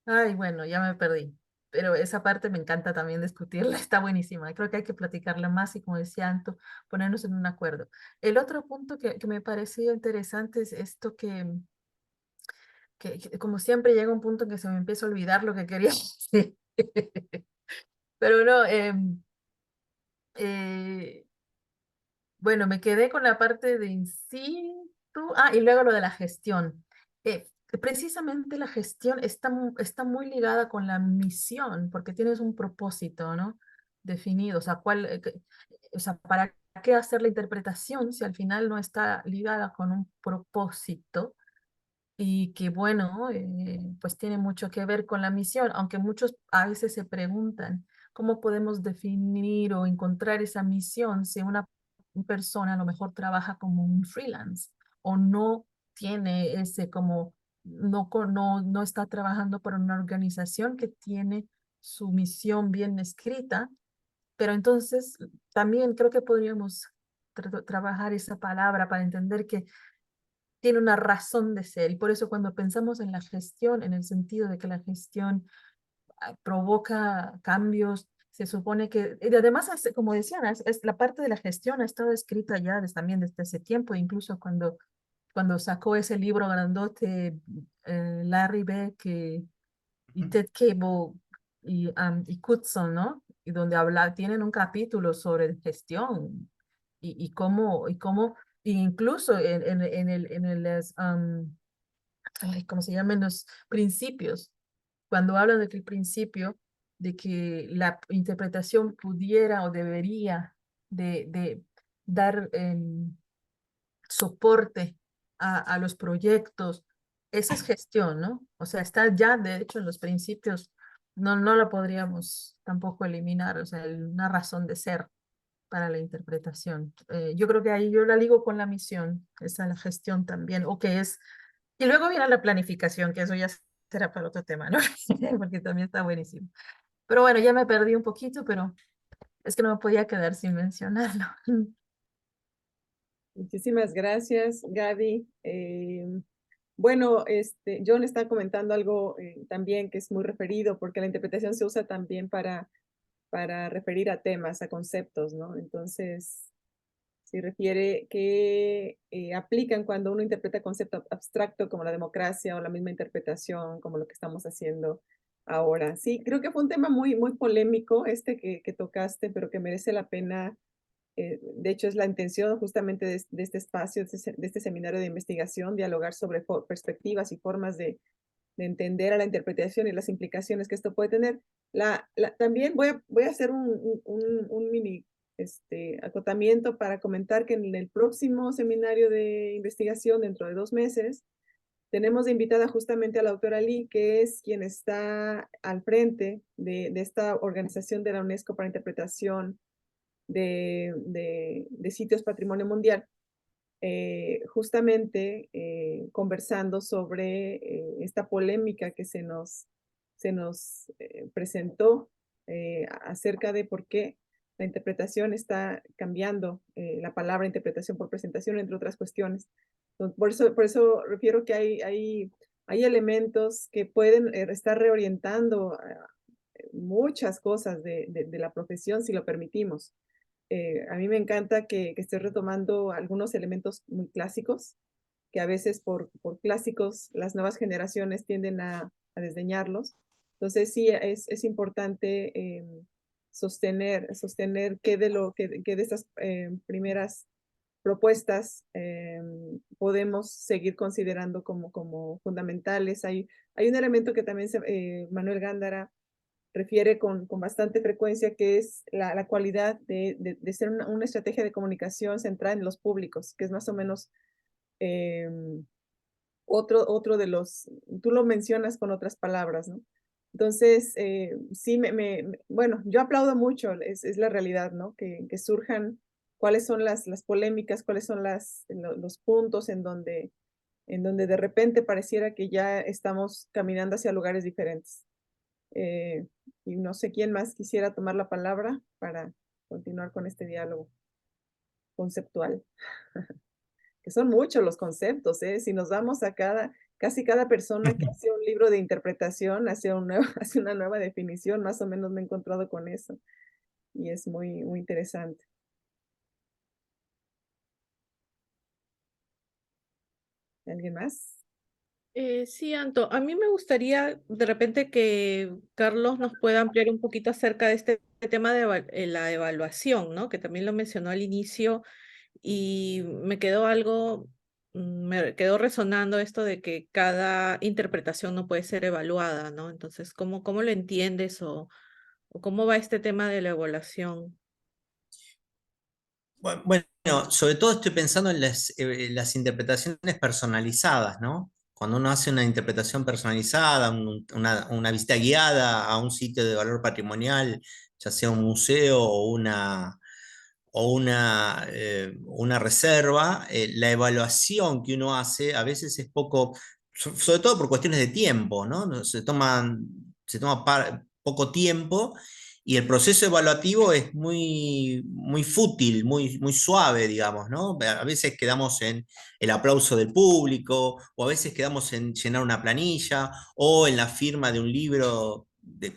Ay, bueno, ya me perdí. Pero esa parte me encanta también discutirla, está buenísima. Creo que hay que platicarla más y, como decía Anto, ponernos en un acuerdo. El otro punto que me parecía interesante es esto que como siempre llega un punto en que se me empieza a olvidar lo que quería decir. Pero no, eh, bueno, me quedé con la parte de in situ. Ah, y luego lo de la gestión. Precisamente la gestión está muy ligada con la misión, porque tienes un propósito, ¿no? Definido. O sea, o sea, ¿para qué hacer la interpretación si al final no está ligada con un propósito? Y que bueno, pues tiene mucho que ver con la misión, aunque muchos a veces se preguntan cómo podemos definir o encontrar esa misión si una persona a lo mejor trabaja como un freelance o no tiene ese como, no está trabajando para una organización que tiene su misión bien escrita, pero entonces también creo que podríamos trabajar esa palabra para entender que tiene una razón de ser. Y por eso cuando pensamos en la gestión, en el sentido de que la gestión provoca cambios, se supone que, y además, como decían, la parte de la gestión ha estado escrita ya también desde ese tiempo, incluso cuando sacó ese libro grandote Larry Beck y Ted Cable y Coulson, ¿no? Y donde tienen un capítulo sobre gestión y cómo incluso ¿cómo se llaman? Los principios, cuando hablan de que el principio, de que la interpretación pudiera o debería de dar soporte a los proyectos, esa es gestión, ¿no? O sea, está ya, de hecho, en los principios, no la podríamos tampoco eliminar, o sea, una razón de ser para la interpretación. Yo creo que ahí yo la ligo con la misión, esa la gestión también, o que es, y luego viene la planificación, que eso ya será para otro tema, ¿no? Porque también está buenísimo. Pero bueno, ya me perdí un poquito, pero es que no me podía quedar sin mencionarlo. Muchísimas gracias, Gaby. Bueno, John está comentando algo también que es muy referido, porque la interpretación se usa también para referir a temas, a conceptos, ¿no? Entonces, se refiere que aplican cuando uno interpreta concepto abstracto como la democracia o la misma interpretación como lo que estamos haciendo ahora. Sí, creo que fue un tema muy, muy polémico que tocaste, pero que merece la pena. De hecho, es la intención justamente de este espacio, de este seminario de investigación, dialogar sobre perspectivas y formas de entender a la interpretación y las implicaciones que esto puede tener. También voy a hacer un mini acotamiento para comentar que en el próximo seminario de investigación, dentro de 2 meses, tenemos de invitada justamente a la autora Lee, que es quien está al frente de esta organización de la UNESCO para interpretación de sitios patrimonio mundial. Justamente conversando sobre esta polémica que se nos presentó acerca de por qué la interpretación está cambiando, la palabra interpretación por presentación, entre otras cuestiones. Entonces, por eso refiero que hay elementos que pueden estar reorientando muchas cosas de la profesión si lo permitimos. A mí me encanta que estés retomando algunos elementos muy clásicos, que a veces por clásicos las nuevas generaciones tienden a desdeñarlos. Entonces sí, es importante sostener qué de estas primeras propuestas podemos seguir considerando como fundamentales. Hay un elemento que también Manuel Gándara refiere con bastante frecuencia, que es la cualidad de ser una estrategia de comunicación centrada en los públicos, que es más o menos otro de los, tú lo mencionas con otras palabras, ¿no? Entonces, sí, bueno, yo aplaudo mucho, es la realidad, ¿no? Que surjan cuáles son las polémicas, cuáles son los puntos en donde de repente pareciera que ya estamos caminando hacia lugares diferentes. Y no sé quién más quisiera tomar la palabra para continuar con este diálogo conceptual. Que son muchos los conceptos, ¿eh? Si nos vamos a casi cada persona que hace un libro de interpretación, hace hace una nueva definición, más o menos me he encontrado con eso. Y es muy, muy interesante. ¿Alguien más? Sí, Anto, a mí me gustaría de repente que Carlos nos pueda ampliar un poquito acerca de este tema de la evaluación, ¿no? Que también lo mencionó al inicio y me quedó me quedó resonando esto de que cada interpretación no puede ser evaluada, ¿no? Entonces, ¿cómo lo entiendes o cómo va este tema de la evaluación? Bueno, sobre todo estoy pensando en las interpretaciones personalizadas, ¿no? Cuando uno hace una interpretación personalizada, una visita guiada a un sitio de valor patrimonial, ya sea un museo o una reserva, la evaluación que uno hace a veces es poco, sobre todo por cuestiones de tiempo, ¿no? Se toma poco tiempo y el proceso evaluativo es muy, muy fútil, muy suave, digamos, ¿no? A veces quedamos en el aplauso del público, o a veces quedamos en llenar una planilla, o en la firma de un libro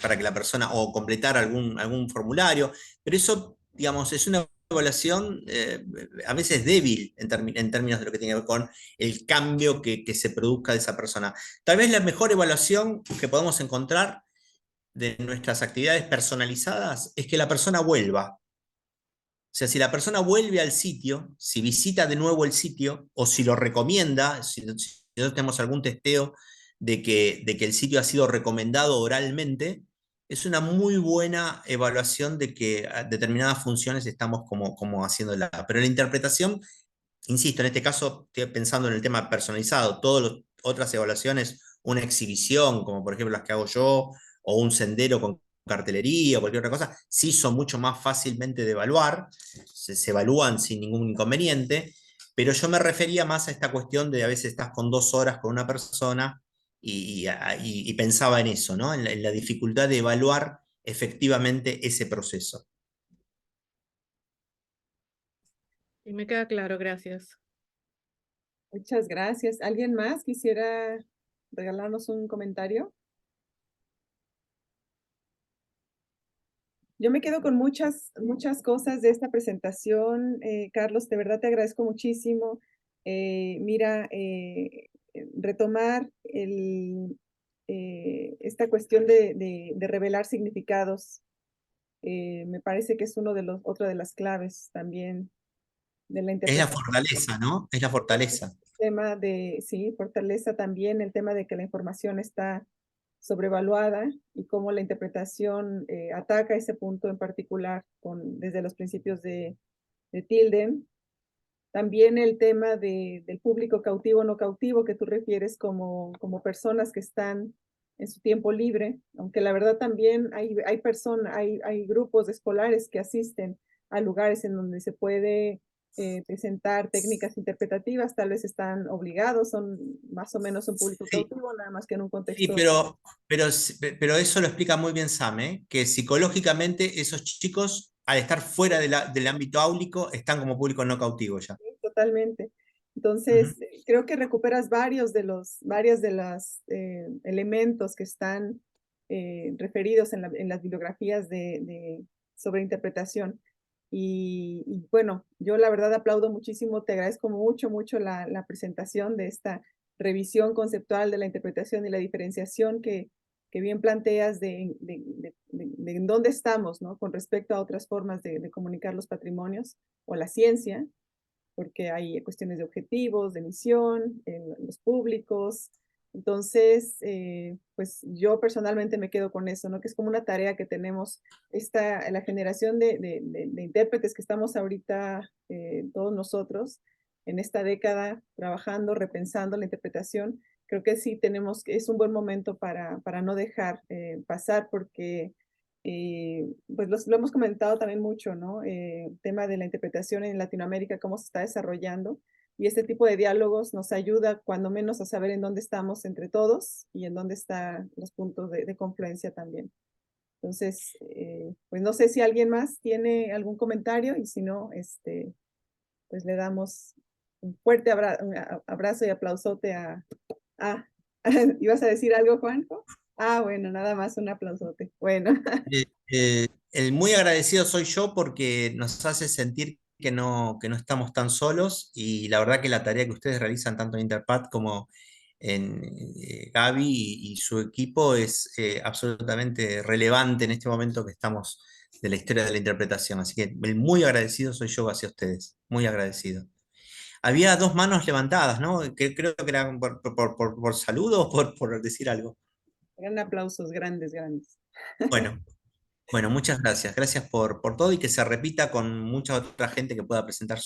para que la persona, o completar algún formulario, pero eso, digamos, es una evaluación a veces débil en términos de lo que tiene que ver con el cambio que se produzca de esa persona. Tal vez la mejor evaluación que podemos encontrar de nuestras actividades personalizadas es que la persona vuelva. O sea, si la persona vuelve al sitio, si visita de nuevo el sitio, o si lo recomienda, si nosotros tenemos algún testeo de que el sitio ha sido recomendado oralmente, es una muy buena evaluación de que determinadas funciones estamos como haciéndola. Pero la interpretación, insisto, en este caso estoy pensando en el tema personalizado, todas las otras evaluaciones, una exhibición, como por ejemplo las que hago yo, o un sendero con cartelería o cualquier otra cosa, sí son mucho más fácilmente de evaluar, se evalúan sin ningún inconveniente, pero yo me refería más a esta cuestión de a veces estás con 2 horas con una persona y pensaba en eso, ¿no? En la dificultad de evaluar efectivamente ese proceso. Y me queda claro, gracias. Muchas gracias. ¿Alguien más quisiera regalarnos un comentario? Yo me quedo con muchas cosas de esta presentación. Carlos, de verdad te agradezco muchísimo. Mira, retomar esta cuestión de revelar significados, me parece que es otra de las claves también de la Es la interpretación. fortaleza, ¿no? Es la fortaleza. Tema sí, fortaleza también, el tema de que la información está sobrevaluada y cómo la interpretación ataca ese punto en particular desde los principios de Tilden. También el tema del público cautivo o no cautivo que tú refieres como personas que están en su tiempo libre, aunque la verdad también hay grupos de escolares que asisten a lugares en donde se puede presentar técnicas interpretativas, tal vez están obligados, son más o menos un público Sí, cautivo, nada más que en un sí, contexto. pero eso lo explica muy bien Sam, ¿eh? Que psicológicamente esos chicos, al estar fuera del ámbito áulico, están como público no cautivo ya. Totalmente. Ujú. Entonces, creo que recuperas varios de los elementos que están referidos en las bibliografías sobre interpretación. Y bueno, yo la verdad aplaudo muchísimo, te agradezco mucho la presentación de esta revisión conceptual de la interpretación y la diferenciación que bien planteas de en dónde estamos, ¿no? Con respecto a otras formas de comunicar los patrimonios o la ciencia, porque hay cuestiones de objetivos, de misión, los públicos. Entonces, pues yo personalmente me quedo con eso, ¿no? Que es como una tarea que tenemos, la generación de intérpretes que estamos ahorita todos nosotros en esta década trabajando, repensando la interpretación. Creo que sí es un buen momento para no dejar pasar, porque pues lo hemos comentado también mucho, ¿no? El tema de la interpretación en Latinoamérica, cómo se está desarrollando, y este tipo de diálogos nos ayuda cuando menos a saber en dónde estamos entre todos y en dónde están los puntos de confluencia también. Entonces, pues no sé si alguien más tiene algún comentario, y si no, pues le damos un fuerte abrazo y aplausote ¿ibas a decir algo, Juanjo? Bueno, nada más un aplausote. Bueno. El muy agradecido soy yo porque nos hace sentir que no estamos tan solos, y la verdad que la tarea que ustedes realizan tanto en Interpat como en Gaby y su equipo es absolutamente relevante en este momento que estamos de la historia de la interpretación. Así que el muy agradecido soy yo hacia ustedes, muy agradecido. Había dos manos levantadas, ¿no? Que creo que eran por saludo o por decir algo. Eran aplausos grandes. Bueno. Bueno, muchas gracias. Gracias por todo, y que se repita con mucha otra gente que pueda presentar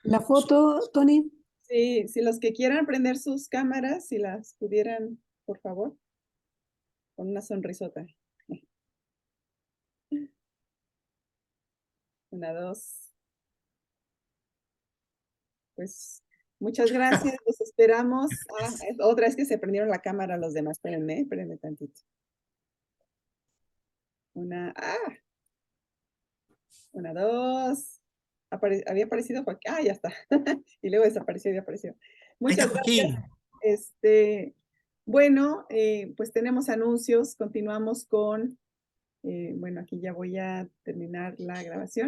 La foto, Tony. Sí, si los que quieran prender sus cámaras, si las pudieran, por favor, con una sonrisota. 1, 2. Pues muchas gracias, los esperamos. Otra vez que se prendieron la cámara los demás. Espérenme tantito. 1, 2. Había aparecido Joaquín. Ya está. Y luego desapareció y apareció. Ahí está Muchas gracias. Joaquín. Bueno, pues tenemos anuncios. Continuamos con, bueno, aquí ya voy a terminar la grabación.